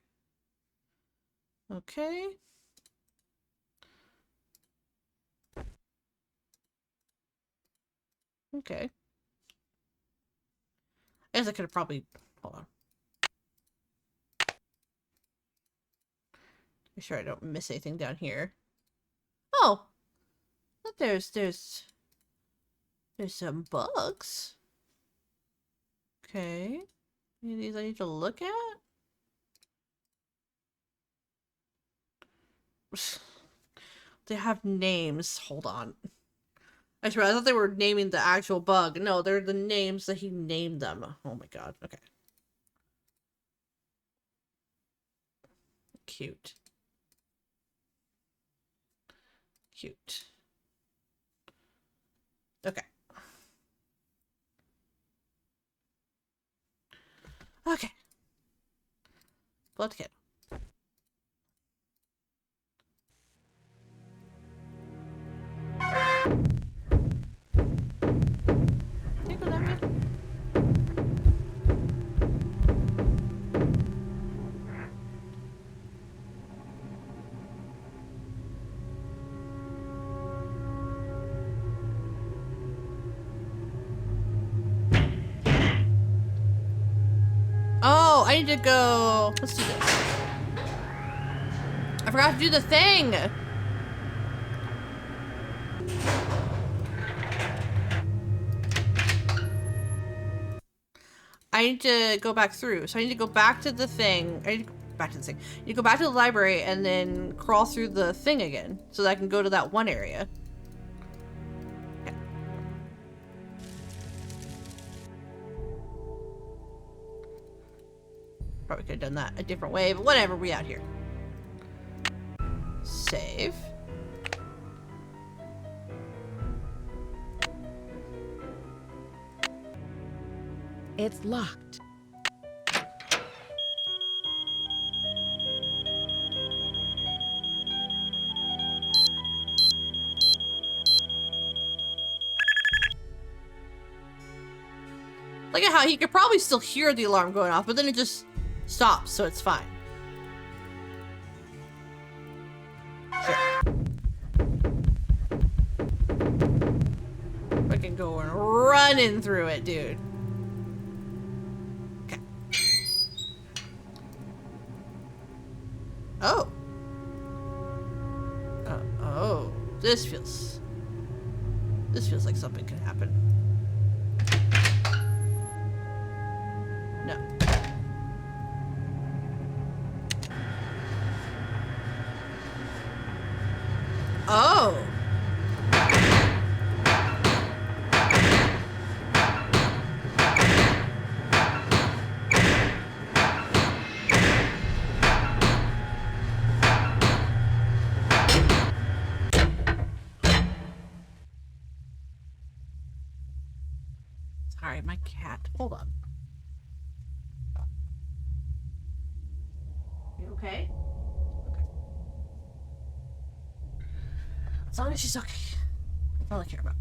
S1: Okay. Okay. I guess I could have probably... Hold on. Make sure I don't miss anything down here. Oh! Look, there's some bugs. Okay. Any of these I need to look at? They have names. Hold on. I swear, I thought they were naming the actual bug. No, they're the names that he named them. Oh my god. Okay. Cute. Cute. Okay. Okay. Blood kid. Take one, Emmy. Oh, I need to go. Let's do this. I forgot to do the thing. I need to go back through. So I need to go back to the thing. I need to go back to the thing. You go back to the library and then crawl through the thing again so that I can go to that one area. Okay. Probably could have done that a different way, but whatever, we out here. Save.
S2: It's locked.
S1: Look at how he could probably still hear the alarm going off, but then it just stops, so it's fine. Fucking going running through it, dude. Okay. Oh. Oh. This feels like something could happen. No. Oh. Sorry, my cat. Hold on. You okay? Okay. As long as she's okay. That's all I care about.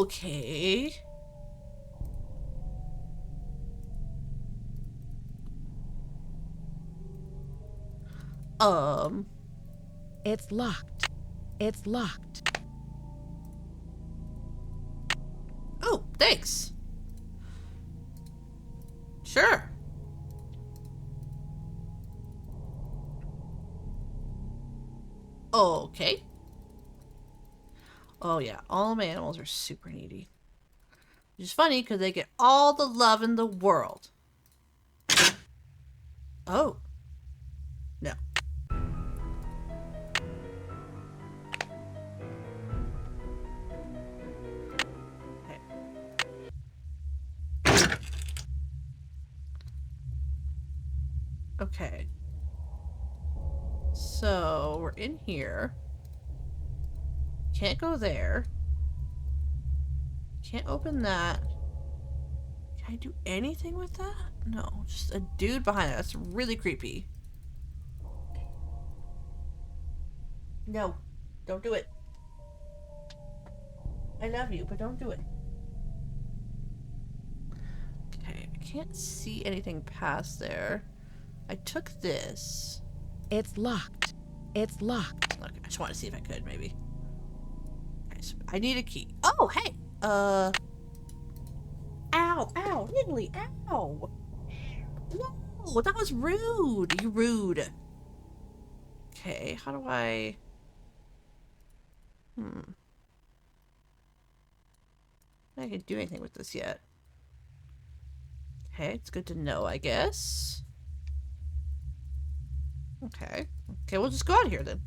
S1: Okay.
S2: It's locked. It's locked.
S1: Oh, thanks. Sure. Okay. Oh yeah, all my animals are super needy. Which is funny because they get all the love in the world. Oh. No. Okay. So, we're in here. Can't go there. Can't open that. Can I do anything with that? No, just a dude behind it. That's really creepy. No, don't do it. I love you, but don't do it. Okay, I can't see anything past there. I took this.
S2: It's locked. It's locked.
S1: Okay, I just want to see if I could, maybe. Okay, so I need a key. Oh, hey! Ow! Ow! Niggly! Ow! Whoa! That was rude! You rude! Okay, how do I... I don't think I can do anything with this yet. Okay, it's good to know, I guess. Okay. Okay, we'll just go out here then.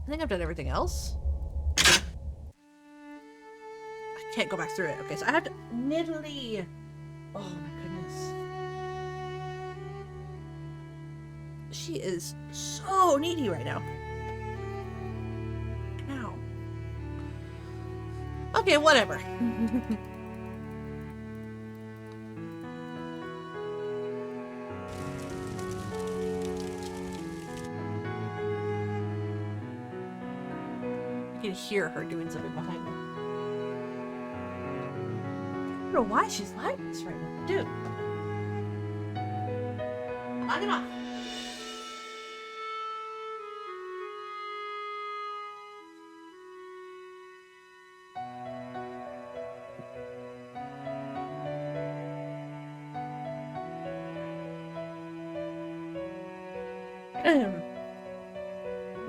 S1: I think I've done everything else. I can't go back through it. Okay, so I have to... Niddly! Oh my goodness. She is so needy right now. Ow. Okay, whatever. I can hear her doing something behind me. I don't know why she's like this right now. Dude. Knock it off.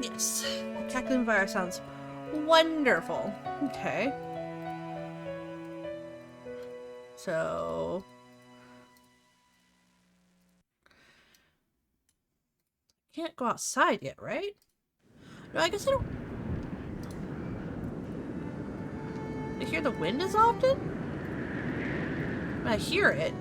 S1: Yes. The cackling virus sounds wonderful. Okay. So... Can't go outside yet, right? No, I guess I don't... I hear the wind as often? I hear it.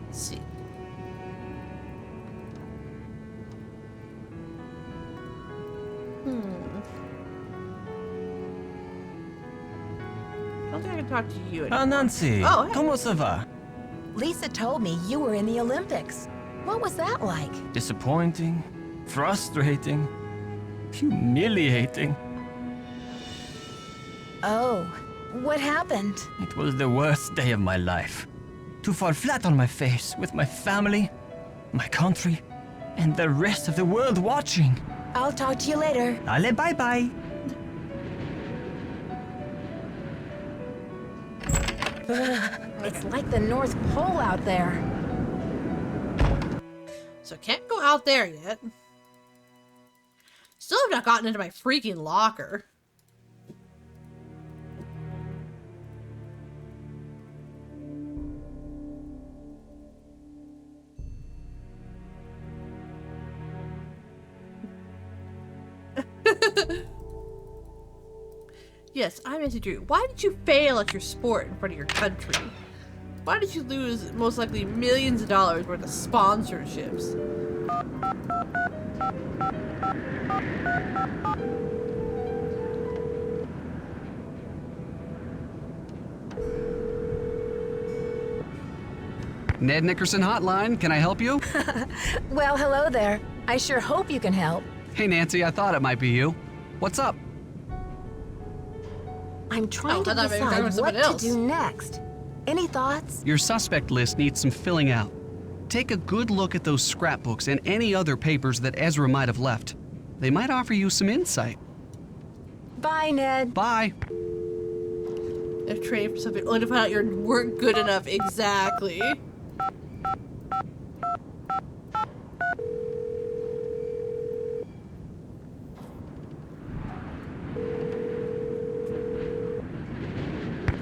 S1: Let's see. I don't think I can talk to you anymore.
S5: Ah, Nancy.
S1: Oh, hey.
S5: Comment ça va?
S2: Lisa told me you were in the Olympics. What was that like?
S5: Disappointing, frustrating, humiliating.
S2: Oh, what happened?
S5: It was the worst day of my life. To fall flat on my face with my family, my country, and the rest of the world watching.
S2: I'll talk to you later.
S5: Allez, bye-bye.
S2: It's like the North Pole out there.
S1: So can't go out there yet. Still have not gotten into my freaking locker. Yes, I'm Nancy Drew. Why did you fail at your sport in front of your country? Why did you lose most likely millions of dollars worth of sponsorships?
S7: Ned Nickerson Hotline, can I help you?
S2: Well, hello there. I sure hope you can help.
S7: Hey, Nancy, I thought it might be you. What's up?
S2: I'm trying to
S1: I thought maybe that was
S2: decide what
S1: somebody else.
S2: to do next. Any thoughts?
S7: Your suspect list needs some filling out. Take a good look at those scrapbooks and any other papers that Ezra might have left. They might offer you some insight.
S2: Bye, Ned.
S7: Bye.
S1: If trained for something only to find out you weren't good enough. Exactly.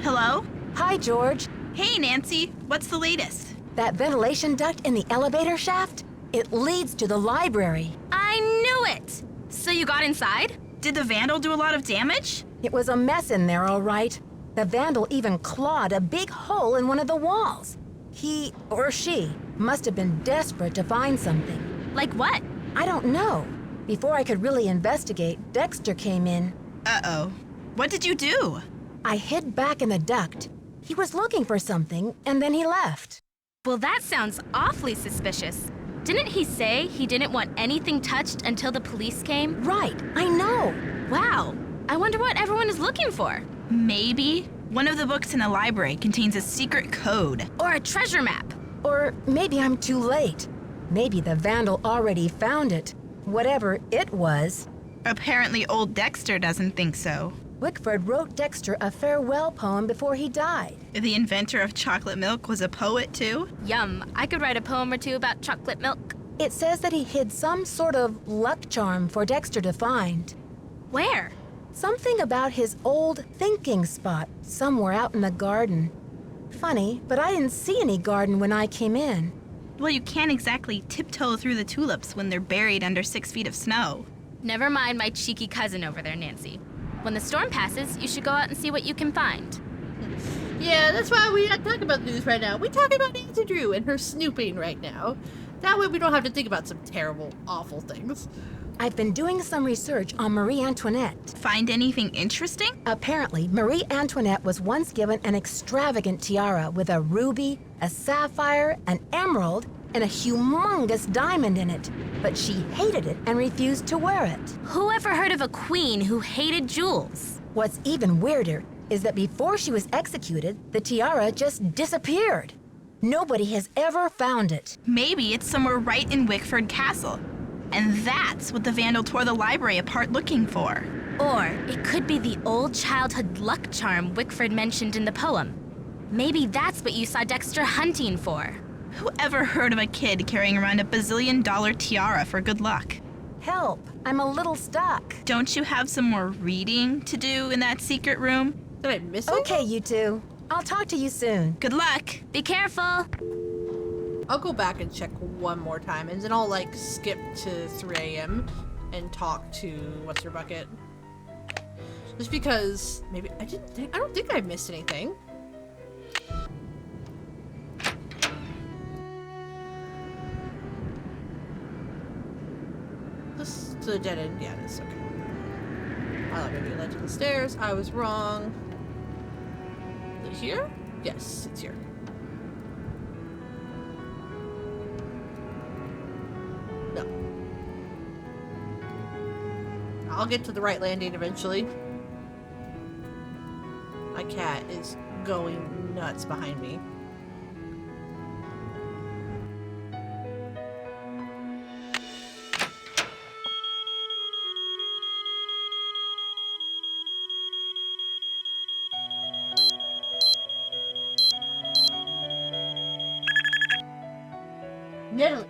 S4: Hello?
S2: Hi, George.
S4: Hey, Nancy. What's the latest?
S2: That ventilation duct in the elevator shaft? It leads to the library.
S8: I knew it! So you got inside?
S4: Did the vandal do a lot of damage?
S2: It was a mess in there, all right. The vandal even clawed a big hole in one of the walls. He or she must have been desperate to find something.
S8: Like what?
S2: I don't know. Before I could really investigate, Dexter came in.
S4: Uh-oh. What did you do?
S2: I hid back in the duct. He was looking for something, and then he left.
S8: Well, that sounds awfully suspicious. Didn't he say he didn't want anything touched until the police came?
S2: Right, I know.
S8: Wow. I wonder what everyone is looking for.
S4: Maybe one of the books in the library contains a secret code.
S8: Or a treasure map.
S2: Or maybe I'm too late. Maybe the vandal already found it. Whatever it was.
S4: Apparently old Dexter doesn't think so.
S2: Wickford wrote Dexter a farewell poem before he died.
S4: The inventor of chocolate milk was a poet, too?
S8: Yum. I could write a poem or two about chocolate milk.
S2: It says that he hid some sort of luck charm for Dexter to find.
S8: Where?
S2: Something about his old thinking spot somewhere out in the garden. Funny, but I didn't see any garden when I came in.
S4: Well, you can't exactly tiptoe through the tulips when they're buried under 6 feet of snow.
S8: Never mind my cheeky cousin over there, Nancy. When the storm passes, you should go out and see what you can find.
S1: Yeah, that's why we not talk about news right now. We talk about Nancy Drew and her snooping right now. That way we don't have to think about some terrible, awful things.
S2: I've been doing some research on Marie Antoinette.
S4: Find anything interesting?
S2: Apparently, Marie Antoinette was once given an extravagant tiara with a ruby, a sapphire, an emerald, and a humongous diamond in it. But she hated it and refused to wear it.
S8: Who ever heard of a queen who hated jewels?
S2: What's even weirder is that before she was executed, the tiara just disappeared. Nobody has ever found it.
S4: Maybe it's somewhere right in Wickford Castle. And that's what the vandal tore the library apart looking for.
S8: Or it could be the old childhood luck charm Wickford mentioned in the poem. Maybe that's what you saw Dexter hunting for.
S4: Who ever heard of a kid carrying around a bazillion-dollar tiara for good luck?
S2: Help, I'm a little stuck.
S4: Don't you have some more reading to do in that secret room?
S1: Did I miss it?
S2: Okay, you two. I'll talk to you soon.
S4: Good luck.
S8: Be careful.
S1: I'll go back and check one more time, and then I'll, like, skip to 3 a.m. and talk to What's-Her-Bucket. Just because maybe I don't think I missed anything. This is a dead end. Yeah, it is. Okay. I thought maybe it led to the stairs. I was wrong. it here? Yes, it's here. No. I'll get to the right landing eventually. My cat is going nuts behind me. Natalie.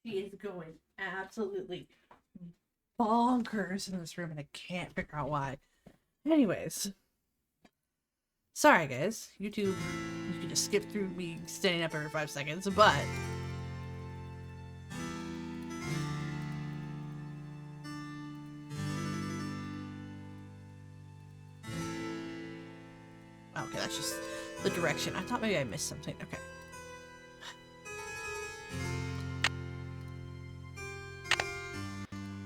S1: She is going absolutely bonkers in this room, and I can't figure out why. Anyways. Sorry, guys. YouTube, you can just skip through me standing up every 5 seconds, but... Okay, that's just the direction. I thought maybe I missed something. Okay.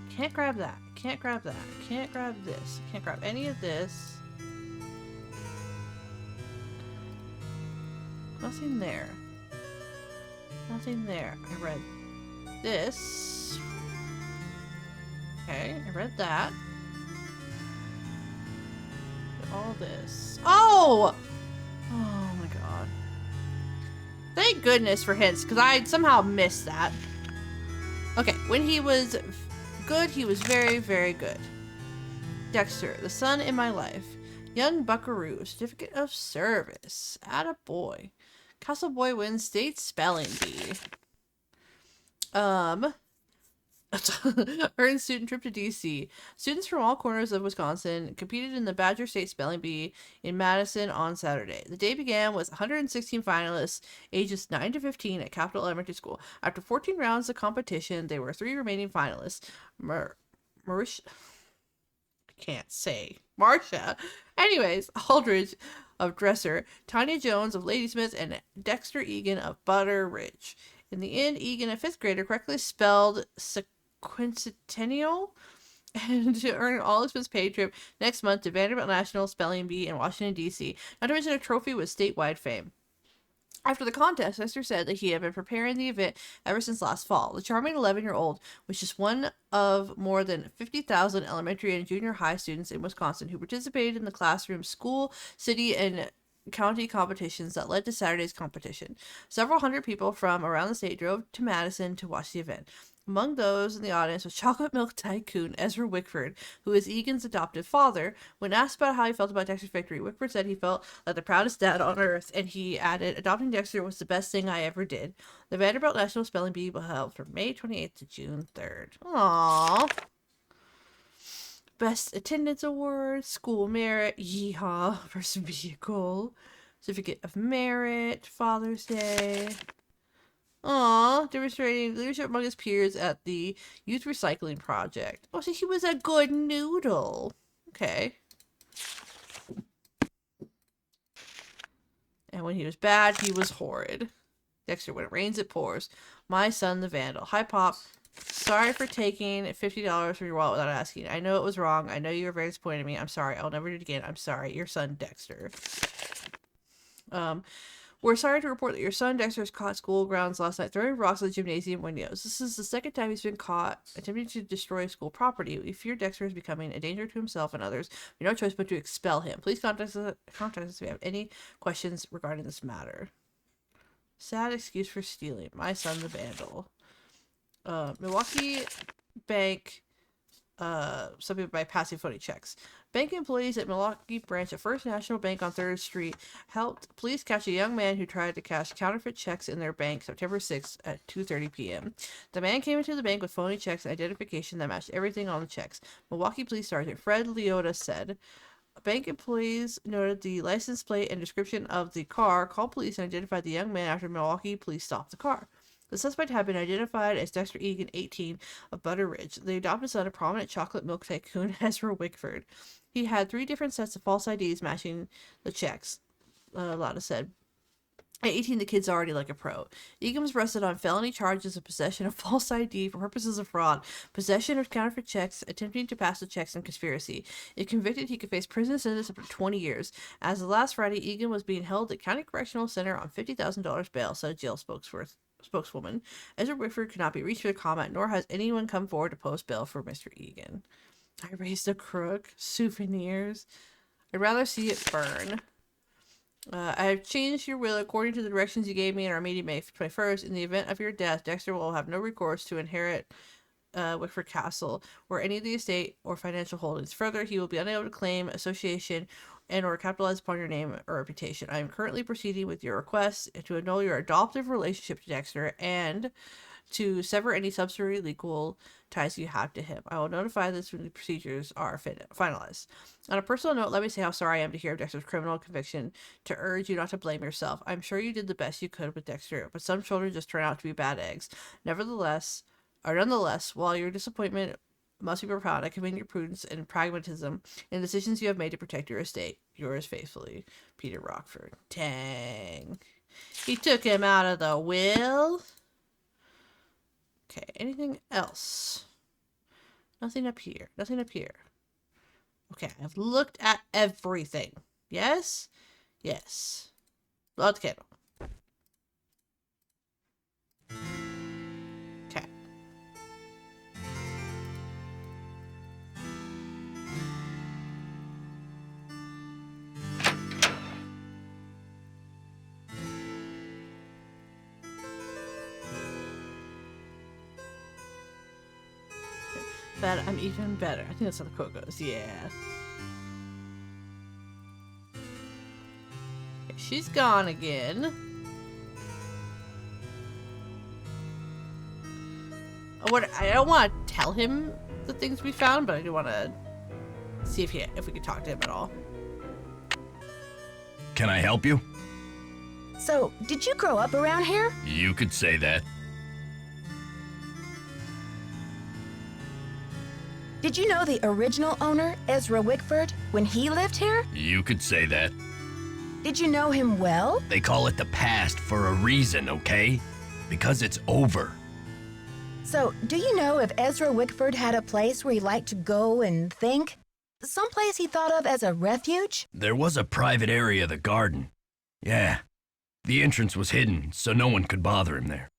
S1: Can't grab that. Can't grab that. Can't grab this. Can't grab any of this. Nothing there. Nothing there. I read this. Okay, I read that. All this. Oh! Oh my god. Thank goodness for hints, because I somehow missed that. Okay, when he was good, he was very, very good. Dexter, the son in my life. Young Buckaroo, certificate of service. Attaboy. Castle Boy wins state spelling bee. Earned student trip to DC. Students from all corners of Wisconsin competed in the Badger State Spelling Bee in Madison on Saturday. The day began with 116 finalists ages 9 to 15 at Capital Elementary School. After 14 rounds of competition, there were 3 remaining finalists. Marisha. Can't say. Marsha. Anyways, Aldridge of Dresser, Tanya Jones of Ladysmith, and Dexter Egan of Butter Ridge. In the end, Egan, a 5th grader, correctly spelled sequencentennial and to earn an all-expense paid trip next month to Vanderbilt National Spelling Bee in Washington, D.C., not to mention a trophy with statewide fame. After the contest, Dexter said that he had been preparing the event ever since last fall. The charming 11-year-old was just one of more than 50,000 elementary and junior high students in Wisconsin who participated in the classroom, school, city, and county competitions that led to Saturday's competition. Several hundred people from around the state drove to Madison to watch the event. Among those in the audience was chocolate milk tycoon Ezra Wickford, who is Egan's adoptive father. When asked about how he felt about Dexter's victory, Wickford said he felt like the proudest dad on earth, and he added, "Adopting Dexter was the best thing I ever did." The Vanderbilt National Spelling Bee will be held from May 28th to June 3rd. Aww. Best Attendance Award, School Merit, Yeehaw, First Vehicle, Certificate of Merit, Father's Day. Aww, demonstrating leadership among his peers at the Youth Recycling Project. Oh, so he was a good noodle. Okay. And when he was bad, he was horrid. Dexter, when it rains, it pours. My son, the Vandal. Hi, Pop. Sorry for taking $50 from your wallet without asking. I know it was wrong. I know you were very disappointed in me. I'm sorry. I'll never do it again. I'm sorry. Your son, Dexter. We're sorry to report that your son Dexter was caught at school grounds last night throwing rocks at the gymnasium windows. This is the second time he's been caught attempting to destroy school property. We fear Dexter is becoming a danger to himself and others. We have no choice but to expel him. Please contact us if you have any questions regarding this matter. Sad excuse for stealing. My son, the Vandal. Milwaukee Bank, some people by passing phony checks. Bank employees at Milwaukee branch of First National Bank on 3rd Street helped police catch a young man who tried to cash counterfeit checks in their bank September 6th at 2:30 p.m. The man came into the bank with phony checks and identification that matched everything on the checks. Milwaukee Police Sergeant Fred Leota said. Bank employees noted the license plate and description of the car, called police, and identified the young man after Milwaukee Police stopped the car. The suspect had been identified as Dexter Egan, 18, of Butter Ridge, the adopted son of prominent chocolate milk tycoon Ezra Wickford. He had 3 different sets of false IDs matching the checks. Lana said. At 18, the kid's already like a pro. Egan was arrested on felony charges of possession of false ID for purposes of fraud, possession of counterfeit checks, attempting to pass the checks, and conspiracy. If convicted, he could face prison sentence up to 20 years. As of last Friday, Egan was being held at County Correctional Center on $50,000 bail, said a jail spokeswoman. Ezra Whitford could not be reached for comment, nor has anyone come forward to post bail for Mr. Egan. I raised a crook. Souvenirs. I'd rather see it burn. I have changed your will according to the directions you gave me in our meeting May 21st. In the event of your death, Dexter will have no recourse to inherit Wickford Castle or any of the estate or financial holdings. Further, he will be unable to claim association and or capitalize upon your name or reputation. I am currently proceeding with your request to annul your adoptive relationship to Dexter and to sever any subsidiary legal ties you have to him. I will notify this when the procedures are finalized. On a personal note, let me say how sorry I am to hear of Dexter's criminal conviction, to urge you not to blame yourself. I'm sure you did the best you could with Dexter, but some children just turn out to be bad eggs. Nonetheless, while your disappointment must be profound, I commend your prudence and pragmatism in decisions you have made to protect your estate. Yours faithfully, Peter Rockford. Dang. He took him out of the will. Okay, anything else? Nothing up here. Nothing up here. Okay, I've looked at everything. Yes? Yes. Blow out the candle. Okay. But I'm even better. I think that's how the quote goes. Yeah. Okay, she's gone again. I don't want to tell him the things we found, but I do want to see if we could talk to him at all.
S3: Can I help you?
S2: So, did you grow up around here?
S3: You could say that.
S2: Did you know the original owner, Ezra Wickford, when he lived here?
S3: You could say that.
S2: Did you know him well?
S3: They call it the past for a reason, okay? Because it's over.
S2: So, do you know if Ezra Wickford had a place where he liked to go and think? Someplace he thought of as a refuge?
S3: There was a private area, the garden. Yeah. The entrance was hidden, so no one could bother him there.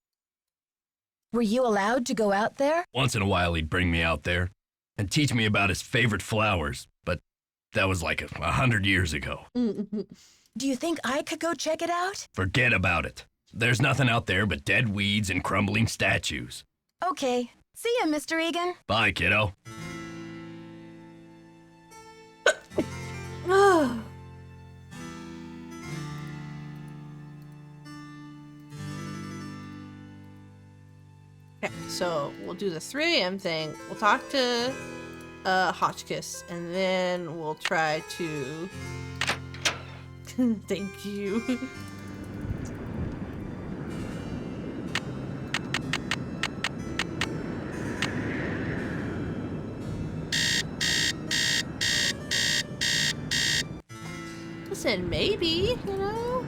S2: Were you allowed to go out there?
S3: Once in a while, he'd bring me out there and teach me about his favorite flowers, but that was like 100 years ago.
S2: Do you think I could go check it out?
S3: Forget about it. There's nothing out there but dead weeds and crumbling statues.
S2: Okay. See ya, Mr. Egan.
S3: Bye, kiddo.
S1: Okay, so we'll do the 3 a.m. thing. We'll talk to Hotchkiss, and then we'll try to... Thank you. Listen, maybe, you know?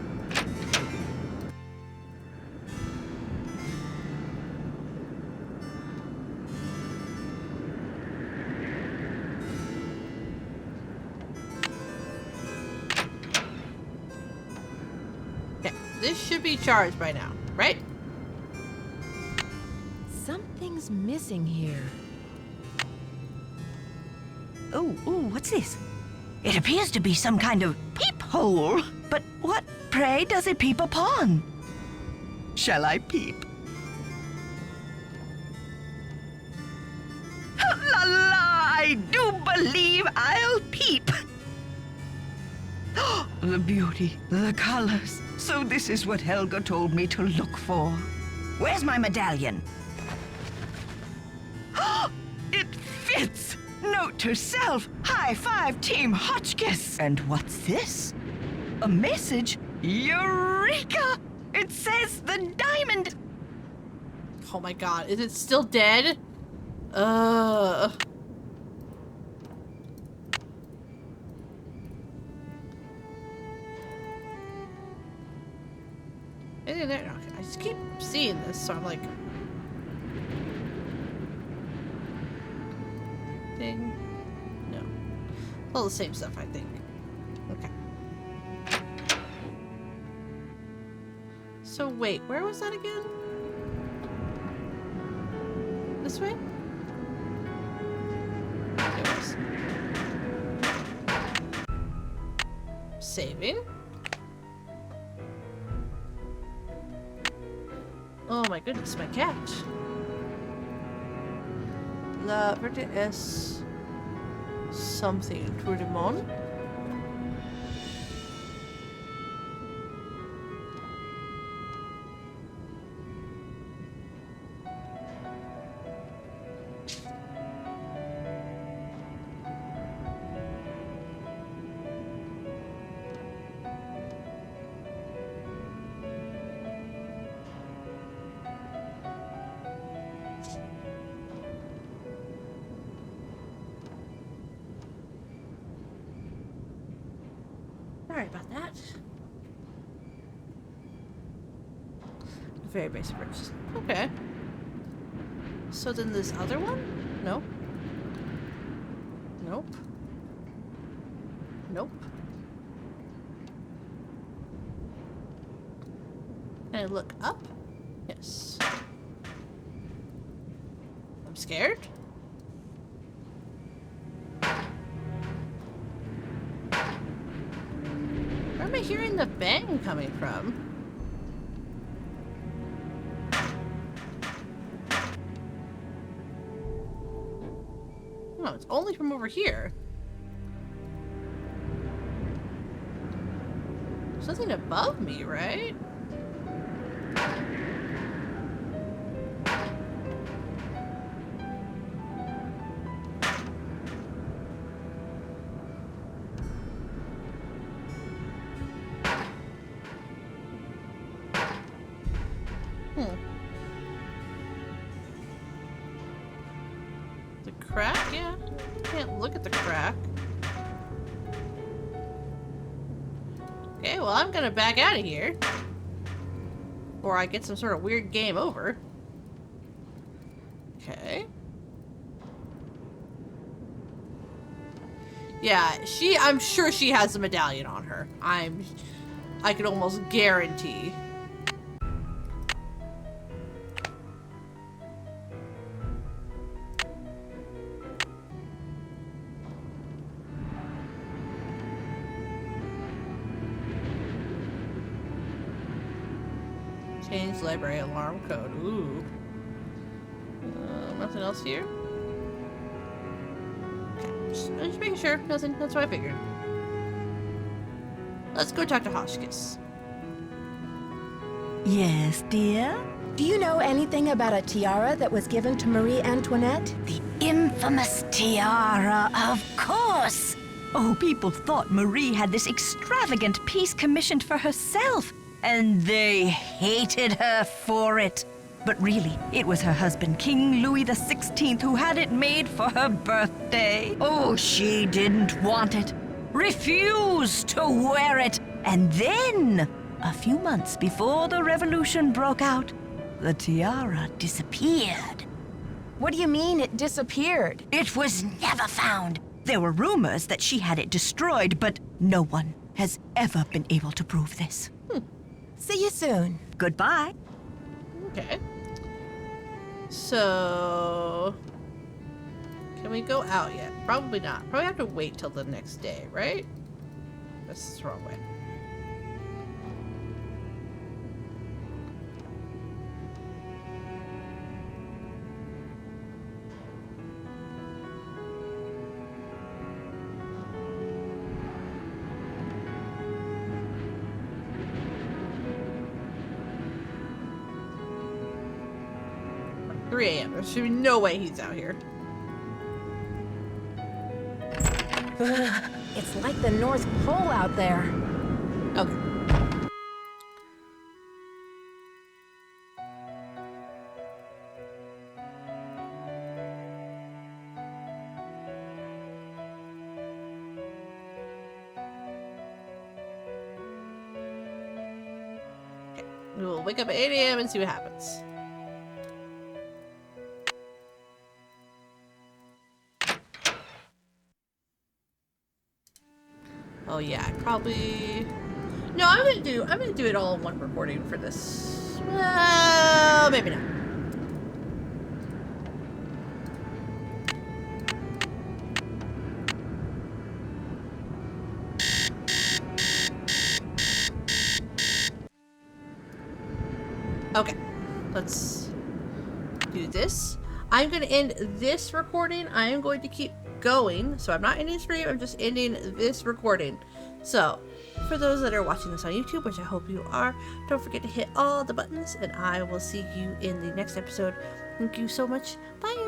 S1: Okay, this should be charged by now, right?
S2: Something's missing here.
S6: Oh, what's this? It appears to be some kind of peephole. But what, pray, does it peep upon? Shall I peep? La la, I do believe I'll peep. The beauty, the colors. So this is what Helga told me to look for. Where's my medallion? It fits! Note to self, high five Team Hotchkiss. And what's this? A message? Eureka! It says the diamond.
S1: Oh my god, is it still dead? Anything there? Okay. I just keep seeing this, so I'm like... Ding. No. All the same stuff, I think. Okay. So wait, where was that again? This way? It was. Saving. Oh my goodness, my cat. La verte es something to the mon. Sorry about that. Very basic purchase. Okay. So then this other one? Nope. Nope. Nope. Can I look up? Yes. I'm scared. Where am I hearing the bang coming from? No, it's only from over here. There's nothing above me, right? The crack? Yeah. Can't look at the crack. Okay, well, I'm gonna back out of here. Or I get some sort of weird game over. Okay. Yeah, I'm sure she has a medallion on her. I could almost guarantee. Change library alarm code. Ooh. Nothing else here? Okay, just making sure. Nothing. That's what I figured. Let's go talk to Hotchkiss.
S6: Yes, dear?
S2: Do you know anything about a tiara that was given to Marie Antoinette?
S6: The infamous tiara, of course! Oh, people thought Marie had this extravagant piece commissioned for herself, and they hated her for it. But really, it was her husband, King Louis XVI, who had it made for her birthday. Oh, she didn't want it, refused to wear it, and then, a few months before the revolution broke out, the tiara disappeared.
S2: What do you mean it disappeared?
S6: It was never found. There were rumors that she had it destroyed, but no one has ever been able to prove this.
S2: See you soon.
S6: Goodbye.
S1: Okay. So... Can we go out yet? Probably not. Probably have to wait till the next day, right? That's the wrong way. At 3 a.m. There should be no way he's out here.
S2: It's like the North Pole out there.
S1: Okay. We'll wake up at 8 a.m. and see what happens. Oh yeah, probably. No, I'm gonna do it all in one recording for this. Well, maybe not. Okay, let's do this. I'm going to end this recording. I am going to keep going. So I'm not ending stream, I'm just ending this recording. So, for those that are watching this on YouTube, which I hope you are, don't forget to hit all the buttons, and I will see you in the next episode. Thank you so much. Bye!